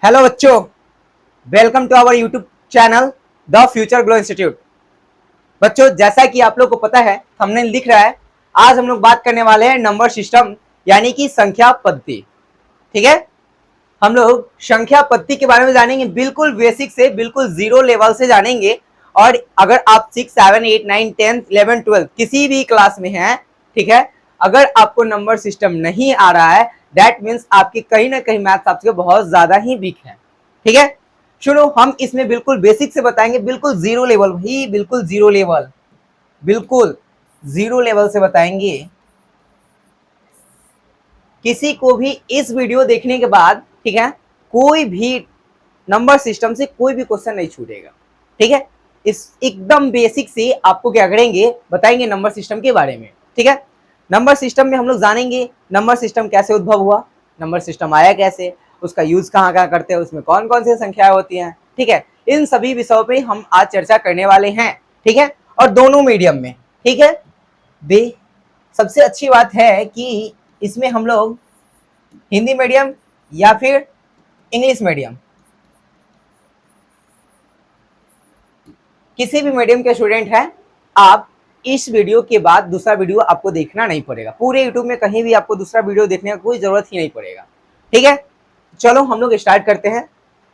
Hello बच्चों, welcome to our YouTube channel the Future Glow Institute. बच्चों, जैसा कि आप लोग को पता है, हमने लिख रहा है। आज हम लोग बात करने वाले हैं नंबर सिस्टम यानी कि संख्या पद्धति। ठीक है, हम लोग संख्या पद्धति के बारे में जानेंगे, बिल्कुल बेसिक से, बिल्कुल जीरो लेवल से जानेंगे। और अगर आप 6, 7, 8, 9, 10, 11, 12 किसी भी क्लास में हैं, ठीक है, अगर आपको नंबर सिस्टम नहीं आ रहा है, दैट मीन्स आपकी कहीं ना कहीं मैथ्स आपके बहुत ज्यादा ही वीक है। ठीक है, सुनो, हम इसमें बिल्कुल बेसिक से बताएंगे, बिल्कुल जीरो लेवल, भाई बिल्कुल जीरो लेवल, बिल्कुल जीरो लेवल से बताएंगे। किसी को भी इस वीडियो देखने के बाद, ठीक है, कोई भी नंबर सिस्टम से कोई भी क्वेश्चन नहीं छूटेगा। ठीक है, इस एकदम बेसिक से आपको क्या करेंगे, बताएंगे नंबर सिस्टम के बारे में। ठीक है, नंबर सिस्टम में हम लोग जानेंगे नंबर सिस्टम कैसे उद्भव हुआ, नंबर सिस्टम आया कैसे, उसका यूज कहाँ कहाँ करते हैं, उसमें कौन कौन सी संख्याएं होती हैं। ठीक है, इन सभी विषयों पे हम आज चर्चा करने वाले हैं। ठीक है, और दोनों मीडियम में। ठीक है, बे सबसे अच्छी बात है कि इसमें हम लोग हिंदी मीडियम या फिर इंग्लिश मीडियम, किसी भी मीडियम के स्टूडेंट हैं, आप इस वीडियो के बाद दूसरा वीडियो आपको देखना नहीं पड़ेगा। पूरे यूट्यूब में कहीं भी आपको दूसरा वीडियो देखने का कोई जरूरत ही नहीं पड़ेगा। ठीक है, चलो हम लोग स्टार्ट करते हैं।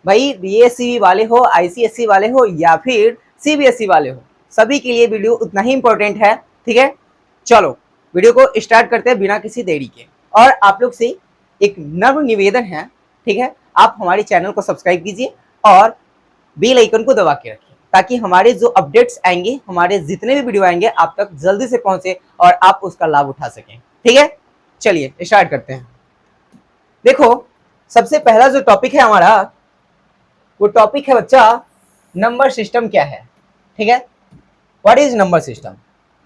भाई बीएससी वाले हो, आईसीएससी वाले हो या फिर सीबीएसई वाले हो, सभी के लिए वीडियो उतना ही इंपॉर्टेंट है। ठीक है, चलो वीडियो को स्टार्ट करते हैं बिना किसी देरी के। और आप लोग से एक नम्र निवेदन है, ठीक है, आप हमारे चैनल को सब्सक्राइब कीजिए और बेल आइकन को दबा के रखिए, ताकि हमारे जो अपडेट्स आएंगे, हमारे जितने भी वीडियो आएंगे, आप तक जल्दी से पहुंचे और आप उसका लाभ उठा सकें। ठीक है, चलिए स्टार्ट करते हैं। देखो, सबसे पहला जो टॉपिक है हमारा, वो टॉपिक है बच्चा, नंबर सिस्टम क्या है। ठीक है, व्हाट इज नंबर सिस्टम,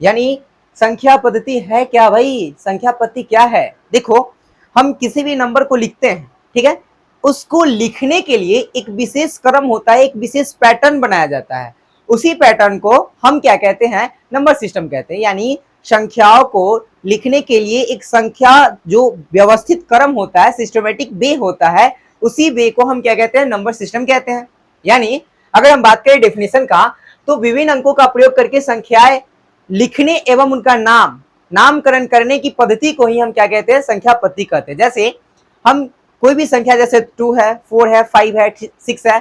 यानी संख्या पद्धति है क्या। भाई संख्या पद्धति क्या है, देखो, हम किसी भी नंबर को लिखते हैं, ठीक है, उसको लिखने के लिए एक विशेष क्रम होता है, एक विशेष पैटर्न बनाया जाता है। उसी पैटर्न को हम क्या कहते हैं, नंबर सिस्टम कहते हैं। यानी संख्याओं को लिखने के लिए एक संख्या जो व्यवस्थित क्रम होता है, सिस्टमेटिक वे होता है, उसी वे को हम क्या कहते हैं, नंबर सिस्टम कहते हैं। यानी अगर हम बात करें डेफिनेशन का, तो विभिन्न अंकों का प्रयोग करके संख्याएं लिखने एवं उनका नामकरण करने की पद्धति को ही हम क्या कहते हैं, संख्या पद्धति कहते हैं। जैसे हम कोई भी संख्या, जैसे 2 है, 4 है, 5 है, 6 है,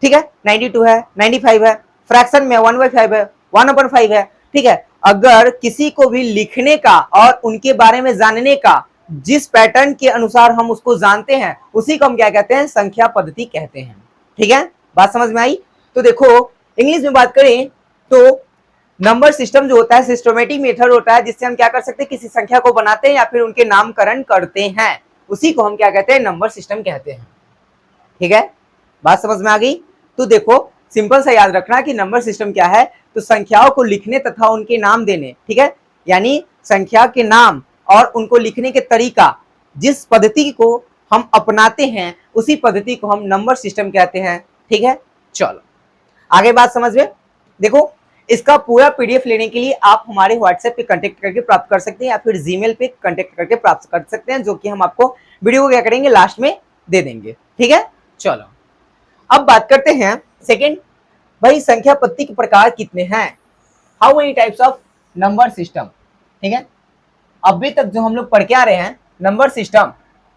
ठीक है, 92 है, 95 है, फ्रैक्शन में 1/5 है, 1/5 है। ठीक है, अगर किसी को भी लिखने का और उनके बारे में जानने का जिस पैटर्न के अनुसार हम उसको जानते हैं, उसी को हम क्या कहते हैं, संख्या पद्धति कहते हैं। ठीक है, बात समझ में आई। तो देखो, इंग्लिश में बात करें तो नंबर सिस्टम जो होता है, सिस्टमेटिक मेथड होता है, जिससे हम क्या कर सकते हैं, किसी संख्या को बनाते हैं या फिर उनके नामकरण करते हैं, उसी को हम क्या कहते हैं, नंबर सिस्टम कहते हैं। ठीक है, बात समझ में आ गई। तो देखो, सिंपल सा याद रखना कि नंबर सिस्टम क्या है, तो संख्याओं को लिखने तथा उनके नाम देने, ठीक है, यानी संख्या के नाम और उनको लिखने के तरीका, जिस पद्धति को हम अपनाते हैं, उसी पद्धति को हम नंबर सिस्टम कहते हैं। ठीक है, चलो आगे बात समझ में। देखो, इसका पूरा पीडीएफ लेने के लिए आप हमारे व्हाट्सएप पे कांटेक्ट करके प्राप्त कर सकते हैं या फिर जीमेल पे कांटेक्ट करके प्राप्त कर सकते हैं, जो कि हम आपको वीडियो को क्या करेंगे, लास्ट में दे देंगे। ठीक है, चलो अब बात करते हैं सेकंड, भाई संख्या पद्धति के प्रकार कितने हैं, how many types of number system. ठीक है, अभी तक जो हम लोग पढ़ के आ रहे हैं नंबर सिस्टम,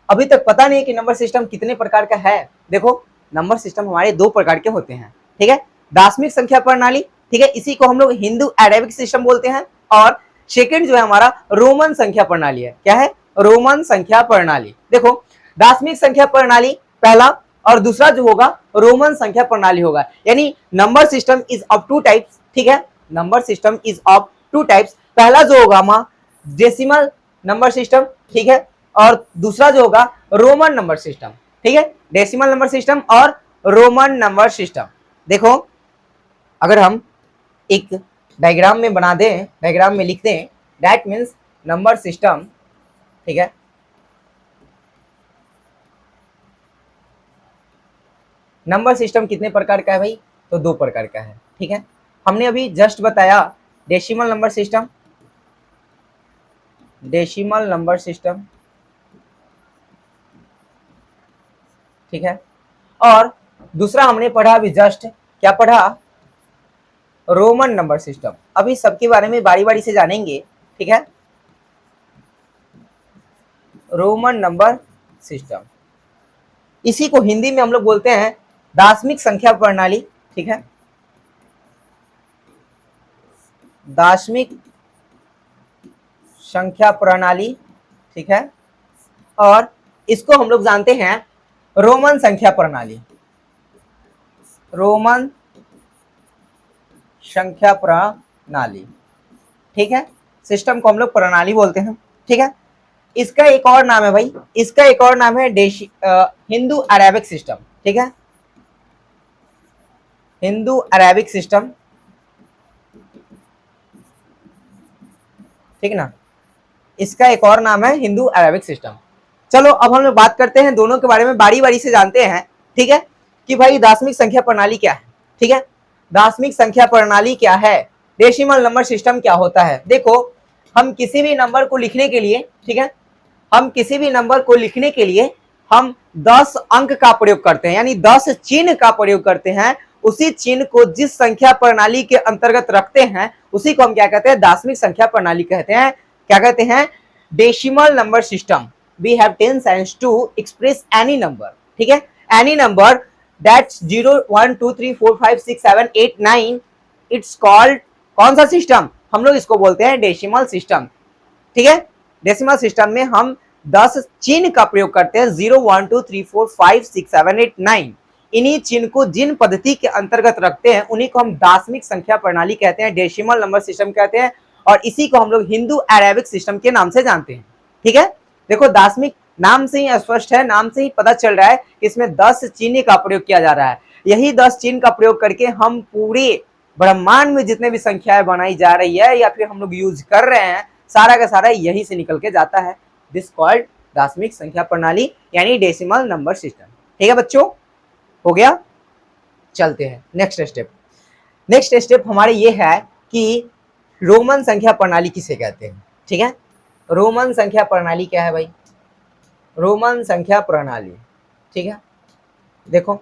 अभी तक पता नहीं कि नंबर सिस्टम कितने प्रकार का है। देखो, नंबर सिस्टम हमारे 2 प्रकार के होते हैं। ठीक है, दार्शनिक संख्या प्रणाली, ठीक है, इसी को हम लोग हिंदू एडेबिक सिस्टम बोलते हैं। और सेकंड जो है हमारा रोमन संख्या प्रणाली है। क्या है, रोमन संख्या प्रणाली। देखो, दार्शनिक संख्या प्रणाली पहला, और दूसरा जो होगा रोमन संख्या प्रणाली होगा। यानी number system is of 2 types. ठीक है, number system is of 2 types. पहला जो होगा हमारा डेसिमल नंबर सिस्टम, ठीक है, और दूसरा जो होगा रोमन नंबर सिस्टम। ठीक है, डेसिमल नंबर सिस्टम और रोमन नंबर सिस्टम। देखो, अगर हम एक डायग्राम में बना दें, डायग्राम में लिख दें, दैट मीन्स नंबर सिस्टम, ठीक है, नंबर सिस्टम कितने प्रकार का है भाई, तो 2 प्रकार का है। ठीक है, हमने अभी जस्ट बताया decimal number system, decimal number system, ठीक है, और दूसरा हमने पढ़ा अभी जस्ट, क्या पढ़ा, रोमन नंबर सिस्टम। अभी सबके बारे में बारी बारी से जानेंगे, ठीक है। रोमन नंबर सिस्टम, इसी को हिंदी में हम लोग बोलते हैं दार्शनिक संख्या प्रणाली, ठीक है, दार्शनिक संख्या प्रणाली, ठीक है। और इसको हम लोग जानते हैं रोमन संख्या प्रणाली, रोमन संख्या प्रणाली, ठीक है। सिस्टम को हम लोग प्रणाली बोलते हैं, ठीक है। इसका एक और नाम है भाई, इसका एक और नाम है हिंदू अरेबिक सिस्टम, ठीक है, हिंदू अरेबिक सिस्टम, ठीक ना। इसका एक और नाम है हिंदू अरेबिक सिस्टम। चलो अब हम लोग बात करते हैं दोनों के बारे में, बारी बारी से जानते हैं, ठीक है, कि भाई दार्शनिक संख्या प्रणाली क्या है, ठीक है। दार्शनिक संख्या प्रणाली क्या है, डेसिमल नंबर सिस्टम क्या होता है। देखो, हम किसी भी नंबर को लिखने के लिए, ठीक है, हम किसी भी नंबर को लिखने के लिए हम 10 अंक का प्रयोग करते हैं, यानी 10 चिन्ह का प्रयोग करते हैं। उसी चिन्ह को जिस संख्या प्रणाली के अंतर्गत रखते हैं उसी को हम क्या कहते हैं, दार्शनिक संख्या प्रणाली कहते हैं। क्या कहते हैं, decimal number system. We have 10 signs to express any number, ठीक है, any number that's 0 1 2 3 4 5 6 7 8 9, it's called, कौन सा सिस्टम, हम लोग इसको बोलते हैं डेसिमल सिस्टम, ठीक है। डेसिमल सिस्टम में हम 10 चिन्ह का प्रयोग करते हैं, 0 1 2 3 4 5 6 7 8 9। इन्हीं चिन्ह को जिन पद्धति के अंतर्गत रखते हैं उन्हीं को हम दार्शनिक संख्या प्रणाली कहते हैं, डेसिमल नंबर सिस्टम कहते हैं। और इसी को हम लोग हिंदू अरेबिक सिस्टम के नाम से जानते हैं, ठीक है। देखो, दार्शनिक नाम से ही स्पष्ट है, नाम से ही पता चल रहा है कि इसमें 10 चिन्ह का प्रयोग किया जा रहा है। यही 10 चिन्ह का प्रयोग करके हम पूरे ब्रह्मांड में जितने भी संख्याएं बनाई जा रही है या फिर हम लोग यूज कर रहे हैं, सारा का सारा यही से निकल के जाता है। दिस कॉल्ड दार्शनिक संख्या प्रणाली, यानी डेसिमल नंबर सिस्टम, ठीक है बच्चों, हो गया। चलते हैं नेक्स्ट स्टेप। नेक्स्ट स्टेप हमारे ये है कि रोमन संख्या प्रणाली किसे कहते हैं, ठीक है। रोमन संख्या प्रणाली क्या है भाई, रोमन संख्या प्रणाली, ठीक है। देखो,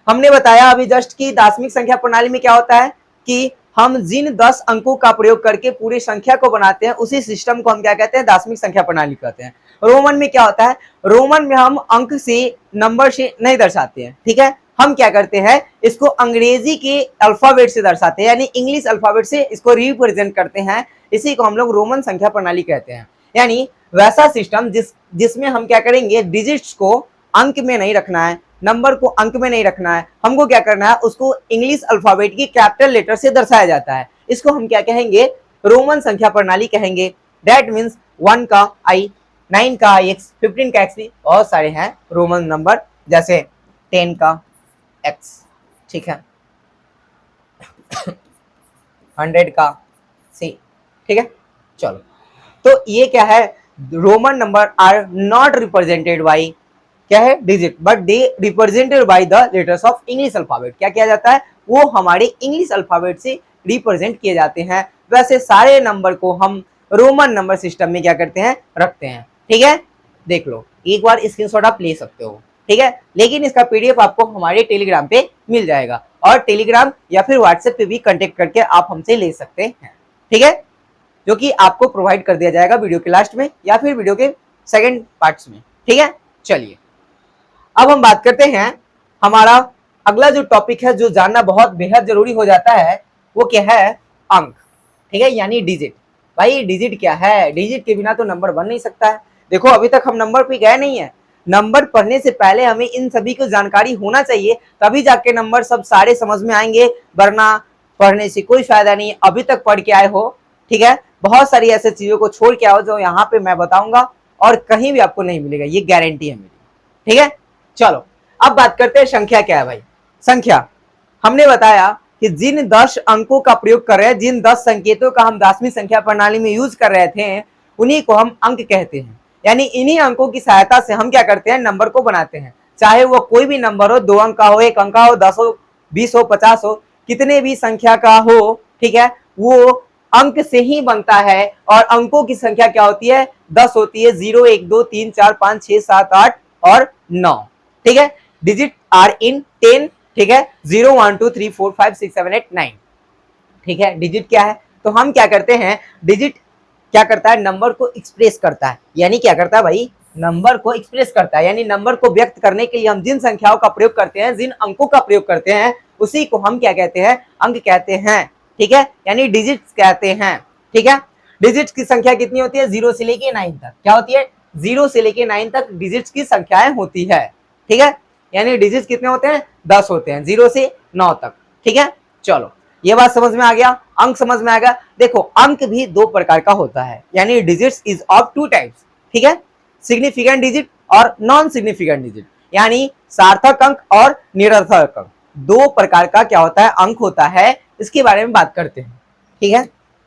हमने बताया अभी जस्ट कि दार्शनिक संख्या प्रणाली में क्या होता है कि हम जिन 10 अंकों का प्रयोग करके पूरी संख्या को बनाते हैं उसी सिस्टम को हम क्या कहते हैं, दार्शनिक संख्या प्रणाली कहते हैं। रोमन में क्या होता है, रोमन में हम अंक से, नंबर से नहीं दर्शाते हैं, ठीक है। हम क्या करते हैं, इसको अंग्रेजी के अल्फाबेट से दर्शाते हैं, यानी इंग्लिश अल्फाबेट से इसको रिप्रेजेंट करते हैं। इसी को हम लोग रोमन संख्या प्रणाली कहते हैं। यानी वैसा सिस्टम जिसमें हम क्या करेंगे, डिजिट्स को अंक में नहीं रखना है, नंबर को अंक में नहीं रखना है, हमको क्या करना है, उसको इंग्लिश अल्फाबेट की कैपिटल लेटर से दर्शाया जाता है। इसको हम क्या कहेंगे, रोमन संख्या प्रणाली कहेंगे। दैट मीन्स 1 का आई, 9 का आई एक्स, 15 का एक्स भी, बहुत सारे हैं रोमन नंबर, जैसे 10 का एक्स, ठीक है, 100 का सी, ठीक है। चलो, तो ये क्या है, Roman number are not represented by, क्या है, digit, but they represented by the letters of English alphabet. क्या किया जाता है, वो हमारे इंग्लिश अल्फाबेट से रिप्रेजेंट किए जाते हैं। वैसे सारे नंबर को हम रोमन नंबर सिस्टम में क्या करते हैं, रखते हैं, ठीक है। देख लो, एक बार स्क्रीनशॉट आप ले सकते हो, ठीक है, लेकिन इसका पीडीएफ आपको हमारे टेलीग्राम पे मिल जाएगा, और टेलीग्राम या फिर व्हाट्सएप पे भी कांटेक्ट करके आप हमसे ले सकते हैं, ठीक है, जो कि आपको प्रोवाइड कर दिया जाएगा वीडियो के लास्ट में या फिर वीडियो के सेकंड पार्ट्स में, ठीक है। चलिए, अब हम बात करते हैं, हमारा अगला जो टॉपिक है, जो जानना बहुत बेहद जरूरी हो जाता है, वो क्या है, अंक, ठीक है, यानी डिजिट। भाई डिजिट क्या है, डिजिट के बिना तो नंबर बन नहीं सकता है। देखो, अभी तक हम नंबर पे गए नहीं है, नंबर पढ़ने से पहले हमें इन सभी को जानकारी होना चाहिए, तभी जाके नंबर सब सारे समझ में आएंगे, वरना पढ़ने से कोई फायदा नहीं। अभी तक पढ़ के आए हो, ठीक है, बहुत सारी ऐसी चीजों को छोड़ के आओ जो यहाँ पे मैं बताऊंगा और कहीं भी आपको नहीं मिलेगा, ये गारंटी है मेरी, ठीक है। चलो, अब बात करते हैं संख्या क्या है भाई। संख्या, हमने बताया कि जिन 10 अंकों का प्रयोग कर रहे हैं, जिन 10 संकेतों का हम दार्शनिक संख्या प्रणाली में यूज कर रहे थे, उन्हीं को हम अंक कहते हैं। यानी इन्हीं अंकों की सहायता से हम क्या करते हैं, नंबर को बनाते हैं। चाहे वो कोई भी नंबर हो, 2 अंक का हो, 1 अंक का हो, 10 हो, 20 हो, 50 हो, कितने भी संख्या का हो, ठीक है, वो अंक से ही बनता है। और अंकों की संख्या क्या होती है, 10 होती है, 0 1 2 3 4 5 6 7 8 और 9, ठीक है। डिजिट आर इन 10, ठीक है, 0 1 2 3 4 5 6 7 8 9, ठीक है। डिजिट क्या है, तो हम क्या करते हैं, डिजिट क्या करता है, नंबर को एक्सप्रेस करता है, यानी क्या करता है भाई, नंबर को एक्सप्रेस करता है, यानी नंबर को व्यक्त करने के लिए हम जिन संख्याओं का प्रयोग करते हैं, जिन अंकों का प्रयोग करते हैं, उसी को हम क्या कहते हैं, अंक कहते हैं, ठीक है, यानी डिजिट्स कहते हैं, ठीक है। डिजिट्स की संख्या कितनी होती है, 0 से लेके 9 तक, क्या होती है, 0 से लेके 9 तक डिजिट्स की संख्याएं होती है, ठीक है, यानी डिजिट्स कितने होते हैं, 10 होते हैं, 0 से 9 तक, ठीक है। चलो ये बात समझ में आ गया, अंक समझ में आ गया। देखो अंक भी दो प्रकार का होता है, यानी digits is of two types, ठीक है, सिग्निफिकेंट डिजिट और नॉन सिग्निफिकेंट डिजिट, यानी सार्थक अंक और निरर्थक अंक, दो प्रकार का क्या होता है, अंक होता है, इसके बारे में बात करते हैं, ठीक है।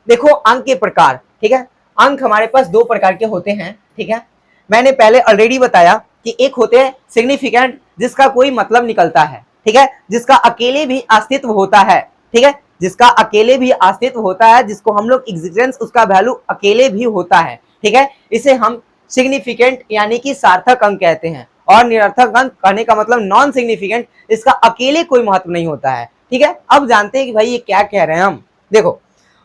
देखो अंक के प्रकार, ठीक है, अंक हमारे पास दो प्रकार के होते हैं, ठीक है, मैंने पहले ऑलरेडी बताया कि एक होते हैं सिग्निफिकेंट, जिसका कोई मतलब निकलता है, ठीक है, जिसका अकेले भी अस्तित्व होता है, ठीक है, जिसका अकेले भी अस्तित्व होता है, जिसको हम लोग एग्जिस्टेंस, उसका वैल्यू अकेले भी होता है, ठीक है, इसे हम सिग्निफिकेंट यानी कि सार्थक अंक कहते हैं। और निरर्थक अंक कहने का मतलब नॉन सिग्निफिकेंट, इसका अकेले कोई महत्व नहीं होता है, ठीक है। अब जानते हैं कि भाई ये क्या कह रहे हैं हम, देखो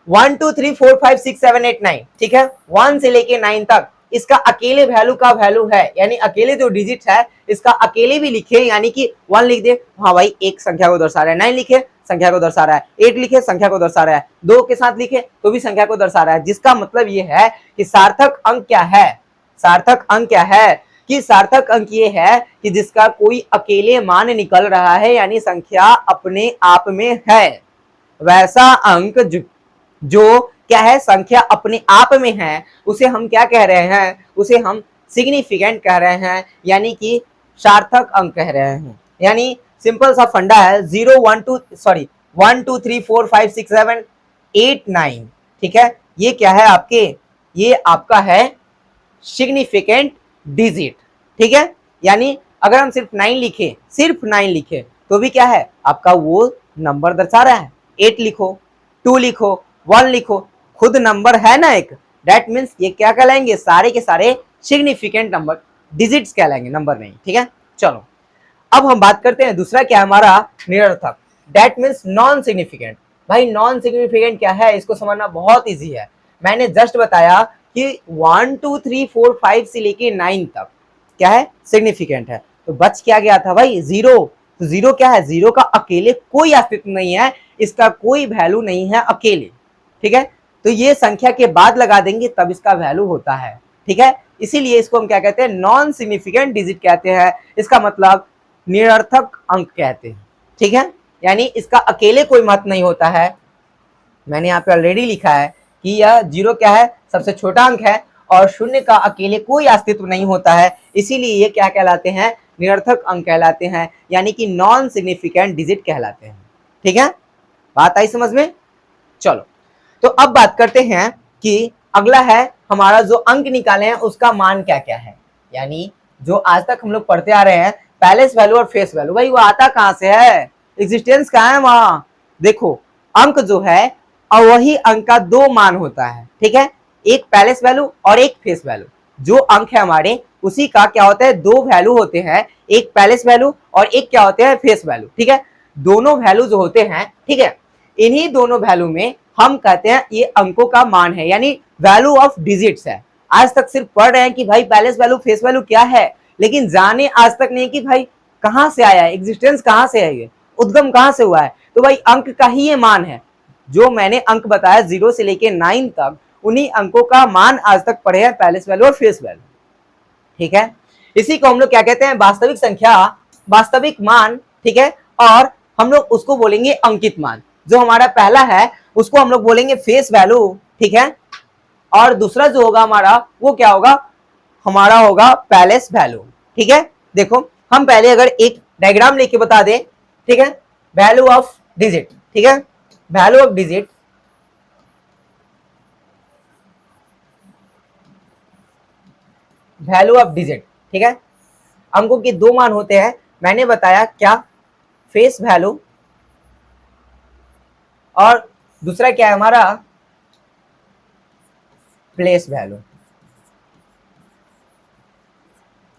1 2 3 4 5 6 7 8 9, ठीक है, 1 से लेके 9 तक इसका अकेले वैल्यू का वैल्यू है, यानी अकेले जो डिजिट है इसका अकेले भी लिखे, यानी कि 1 लिख दे, हाँ भाई एक संख्या को दर्शा रहा है, 9 लिखे संख्या को दर्शा रहा है, 8 लिखे संख्या को दर्शा रहा है, 2 के साथ लिखे तो भी संख्या को दर्शा रहा है, जिसका मतलब ये है कि सार्थक अंक क्या है, सार्थक अंक क्या है, कि सार्थक अंक ये है कि जिसका कोई अकेले मान निकल रहा है, यानी संख्या अपने आप में है, वैसा अंक जो क्या है, संख्या अपने आप में है, उसे हम क्या कह रहे हैं, उसे हम सिग्निफिकेंट कह रहे हैं, यानी कि सार्थक अंक कह रहे हैं। यानी सिंपल सा फंडा है, 1 2 3 4 5 6 7 8 9, ठीक है, ये क्या है आपके, ये आपका है सिग्निफिकेंट डिजिट, ठीक है, यानी अगर हम सिर्फ 9 लिखे, सिर्फ 9 लिखे तो भी क्या है, आपका वो नंबर दर्शा रहा है, 8 लिखो, 2 लिखो, 1 लिखो, खुद नंबर है ना एक, दैट मीन्स ये क्या कहलाएंगे, सारे के सारे सिग्निफिकेंट नंबर, डिजिट्स कहलाएंगे, नंबर नहीं, ठीक है। चलो अब हम बात करते हैं दूसरा क्या है हमारा, निरर्थक, दैट मीन्स नॉन सिग्निफिकेंट। भाई नॉन सिग्निफिकेंट क्या है, इसको समझना बहुत इजी है, मैंने जस्ट बताया कि 1 2 3 4 5 से लेके 9 तक क्या है, सिग्निफिकेंट है, तो बच क्या गया था भाई, जीरो, तो जीरो क्या है, जीरो का अकेले कोई अस्तित्व नहीं है, इसका कोई वैल्यू नहीं है अकेले, ठीक है, तो ये संख्या के बाद लगा देंगे तब इसका वैल्यू होता है, ठीक है, इसीलिए इसको हम क्या कहते हैं, नॉन सिग्निफिकेंट डिजिट कहते हैं, इसका मतलब निरर्थक अंक कहते हैं, ठीक है, यानी इसका अकेले कोई महत्व नहीं होता है, मैंने यहाँ पे ऑलरेडी लिखा है कि यह जीरो क्या है, सबसे छोटा अंक है, और शून्य का अकेले कोई अस्तित्व नहीं होता है, इसीलिए ये क्या कहलाते हैं, निरर्थक अंक कहलाते हैं, यानी कि नॉन सिग्निफिकेंट डिजिट कहलाते हैं, ठीक है, बात आई समझ में। चलो तो अब बात करते हैं कि अगला है हमारा जो अंक निकाले हैं उसका मान क्या क्या है, यानी जो आज तक हम लोग पढ़ते आ रहे हैं पैलेस वैल्यू और फेस वैल्यू, भाई वो आता कहां से है, एग्जिस्टेंस कहां है वहां, देखो अंक जो है और वही अंक का दो मान होता है, ठीक है, एक पैलेस वैल्यू और एक फेस वैल्यू, जो अंक है हमारे उसी का क्या होता है, दो वैल्यू होते हैं, एक पैलेस वैल्यू और एक क्या होते हैं, फेस वैल्यू, ठीक है, दोनों वैल्यू जो होते हैं, ठीक है, इन्हीं दोनों वैल्यू में हम कहते हैं ये अंकों का मान है, यानी वैल्यू ऑफ डिजिट्स है। आज तक सिर्फ पढ़ रहे हैं कि भाई पैलेस वैल्यू फेस वैल्यू क्या है, लेकिन जाने आज तक नहीं कि भाई कहां से आया है, एग्जिस्टेंस कहां से है, ये उद्गम कहां से हुआ है, तो भाई अंक का ही ये मान है, जो मैंने अंक बताया 0 से लेके 9 तक, उन्हीं अंकों का मान आज तक पढ़े हैं, पैलेस वैल्यू और फेस वैल्यू, ठीक है, इसी को हम लोग क्या कहते हैं, वास्तविक संख्या, वास्तविक मान, ठीक है, और हम लोग उसको बोलेंगे अंकित मान, जो हमारा पहला है उसको हम लोग बोलेंगे फेस वैल्यू, ठीक है, और दूसरा जो होगा हमारा वो क्या होगा, हमारा होगा पैलेस वैल्यू, ठीक है। देखो हम पहले अगर एक डायग्राम लेके बता दें, ठीक है, वैल्यू ऑफ डिजिट, ठीक है, value of digit, value of digit, ठीक है, अंकों के दो मान होते हैं, मैंने बताया क्या, फेस वैल्यू और दूसरा क्या है हमारा, प्लेस वैल्यू,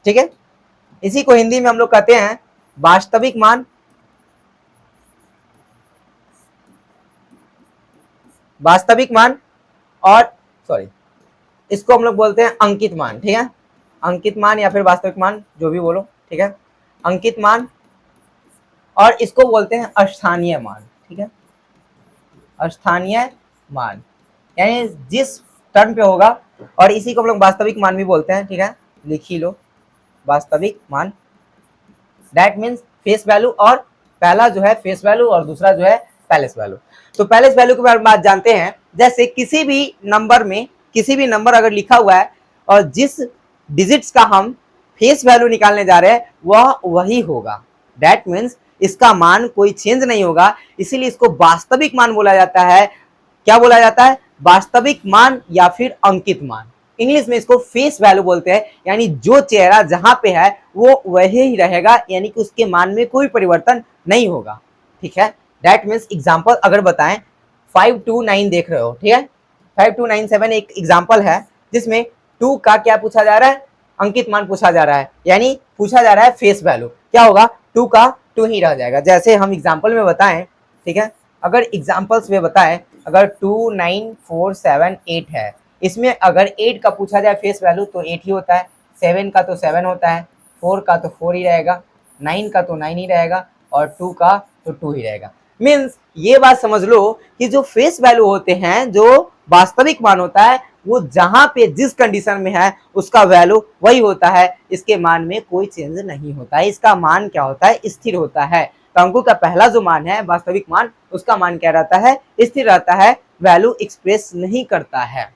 ठीक है, इसी को हिंदी में हम लोग कहते हैं वास्तविक मान, वास्तविक मान, और सॉरी इसको हम लोग बोलते हैं अंकित मान, ठीक है, अंकित मान या फिर वास्तविक मान जो भी बोलो, ठीक है, अंकित मान, और इसको बोलते हैं स्थानीय मान, ठीक है, स्थानीय मान, यानी जिस टर्म पे होगा, और इसी को हम लोग वास्तविक मान भी बोलते हैं, ठीक है, लिख ही लो वास्तविक मान, दैट मीन्स फेस वैल्यू, और पहला जो है फेस वैल्यू और दूसरा जो है पैलेस वैल्यू। तो पैलेस वैल्यू के बारे में बात जानते हैं, जैसे किसी भी नंबर में किसी भी नंबर अगर लिखा हुआ है और जिस डिजिट्स का हम फेस वैल्यू निकालने जा रहे हैं वह वही होगा, दैट मीन्स इसका मान कोई चेंज नहीं होगा, इसीलिए इसको वास्तविक मान बोला जाता है। क्या बोला जाता है? वास्तविक मान या फिर अंकित मान। इंग्लिश में इसको फेस वैल्यू बोलते हैं, यानी जो चेहरा जहां पे है वो वही ही रहेगा, यानी कि उसके मान में कोई परिवर्तन नहीं होगा, ठीक है। दैट मीन्स एग्जाम्पल अगर बताएं 529 देख रहे हो, ठीक है, 5297 एक एग्जाम्पल है जिसमें 2 का क्या पूछा जा रहा है? अंकित मान पूछा जा रहा है, यानी पूछा जा रहा है फेस वैल्यू। क्या होगा? 2 का 2 ही रह जाएगा। जैसे हम एग्जाम्पल में बताएं, ठीक है, अगर एग्जाम्पल्स में बताएं, अगर 2 9 4 7 8 है, इसमें अगर 8 का पूछा जाए फेस वैल्यू तो 8 ही होता है, 7 का तो 7 होता है, 4 का तो 4 ही रहेगा, 9 का तो 9 ही रहेगा, और 2 का तो 2 ही रहेगा। मीन्स ये बात समझ लो कि जो फेस वैल्यू होते हैं, जो वास्तविक मान होता है, वो जहां पे जिस कंडीशन में है उसका वैल्यू वही होता है, इसके मान में कोई चेंज नहीं होता है। इसका मान क्या होता है? स्थिर होता है। तो अंकों का पहला जो मान है वास्तविक मान, उसका मान क्या रहता है? स्थिर रहता है, वैल्यू एक्सप्रेस नहीं करता है,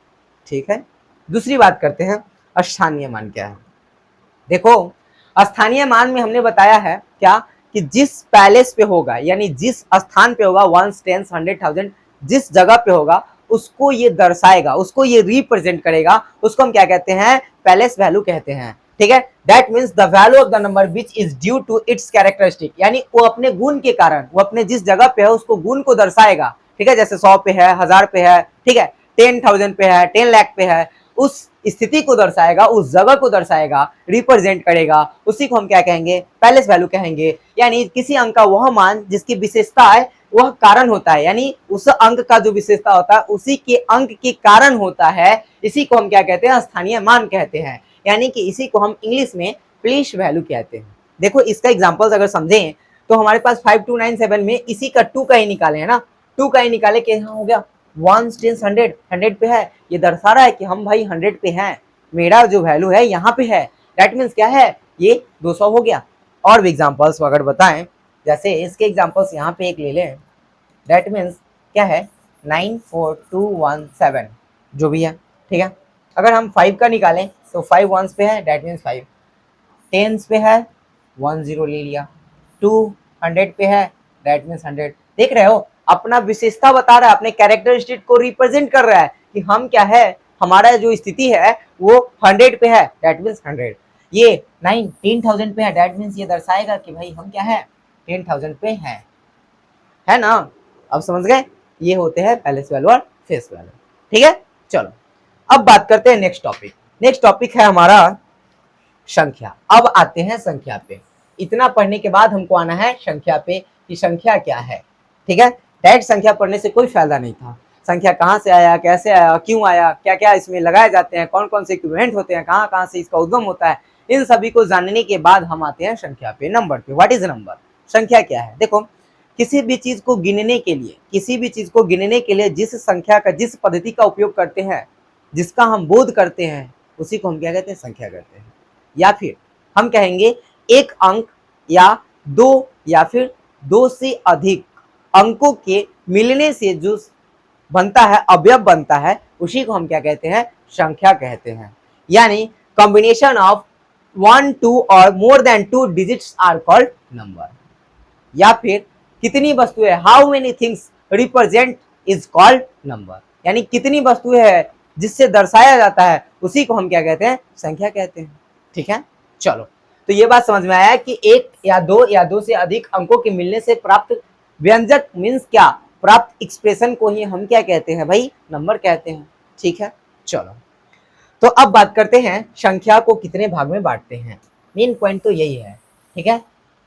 ठीक है। दूसरी बात करते हैं स्थानीय मान क्या है। देखो स्थानीय मान में हमने बताया है क्या कि जिस पैलेस पे होगा, यानी जिस स्थान पे होगा, 1 10 100,000 जिस जगह पे होगा उसको ये दर्शाएगा, उसको ये रिप्रेजेंट करेगा, उसको हम क्या कहते हैं? पैलेस वैल्यू कहते हैं, ठीक है। That means the value of the number which is due to its characteristic, यानी वो अपने गुण के कारण, वो अपने जिस जगह पे है उसको गुण को दर्शाएगा, ठीक है। जैसे 100 पे है, 1000 पे है, ठीक है, 10,000 पे है, 10 लाख पे है, उस स्थिति को दर्शाएगा, उस जगह को दर्शाएगा, रिप्रेजेंट करेगा, उसी को हम क्या कहेंगे? पैलेस वैल्यू कहेंगे। यानी किसी अंक का वह मान जिसकी विशेषता है वह कारण होता है, यानी उस अंक का जो विशेषता होता है उसी के अंक के कारण होता है, इसी को हम क्या कहते हैं? स्थानीय मान कहते हैं। यानी कि इसी को हम इंग्लिश में प्लेस वैल्यू कहते हैं। देखो इसका एग्जांपल्स अगर समझें तो हमारे पास 5297 में इसी का 2 का ही निकाले है ना, 2 का ही निकाले कि यहाँ हो गया 1 10 100 100 पे है, ये दर्शा रहा है कि हम भाई 100 पे हैं, मेरा जो वैल्यू है यहाँ पे है, दैट मीन्स क्या है? ये 200 हो गया। और भी एग्जांपल्स अगर बताएं, जैसे इसके एग्जांपल्स यहाँ पे एक ले लें, दैट मीन्स क्या है? 94217 जो भी है, ठीक है। अगर हम 5 का निकालें तो 5 वंस पे है, दैट मीन्स 5, 10 पे है 1 0 ले लिया, 200 पे है, दैट मीन्स 100। देख रहे हो, अपना विशेषता बता रहा है, अपने कैरेक्टरिस्टिक को रिप्रेजेंट कर रहा है कि हम क्या है, हमारा जो स्थिति है वो 100 पे है, दैट मीन्स 100। ये 10,000 पे है, दैट मीन्स ये दर्शाएगा कि भाई हम क्या है? 10,000 पे हैं, है ना। अब समझ गए? ये होते हैं पैलेस वैल्यू और फेस वैल्यू, ठीक है। चलो अब बात करते हैं नेक्स्ट टॉपिक। नेक्स्ट टॉपिक है हमारा संख्या। अब आते हैं संख्या पे। इतना पढ़ने के बाद हमको आना है संख्या पे कि संख्या क्या है, ठीक है। डायरेक्ट संख्या पढ़ने से कोई फायदा नहीं था। संख्या कहाँ से आया, कैसे आया, क्यों आया, क्या क्या इसमें लगाए जाते हैं, कौन कौन से इक्विवेलेंट होते हैं, कहाँ कहाँ से इसका उद्गम होता है, इन सभी को जानने के बाद हम आते हैं संख्या पे, नंबर पे। What is number? संख्या क्या है? देखो किसी भी चीज को गिनने के लिए, किसी भी चीज को गिनने के लिए जिस संख्या का, जिस पद्धति का उपयोग करते हैं, जिसका हम बोध करते हैं, उसी को हम क्या कहते हैं? संख्या कहते हैं। या फिर हम कहेंगे एक अंक या दो या फिर दो से अधिक अंकों के मिलने से जो बनता है, अवयव बनता है, उसी को हम क्या कहते हैं? संख्या कहते हैं। यानी कॉम्बिनेशन ऑफ 1 2 और more than 2 digits are called number. या फिर कितनी वस्तुएं, how many things represent is called number, यानी कितनी वस्तुएं है जिससे दर्शाया जाता है, उसी को हम क्या कहते हैं? संख्या कहते हैं, ठीक है। चलो तो ये बात समझ में आया कि एक या दो से अधिक अंकों के मिलने से प्राप्त व्यंजक मीन्स क्या? प्राप्त एक्सप्रेशन को ही हम क्या कहते हैं भाई? नंबर कहते हैं, ठीक है। चलो तो अब बात करते हैं संख्या को कितने भाग में बांटते हैं। मेन पॉइंट तो यही है, ठीक है।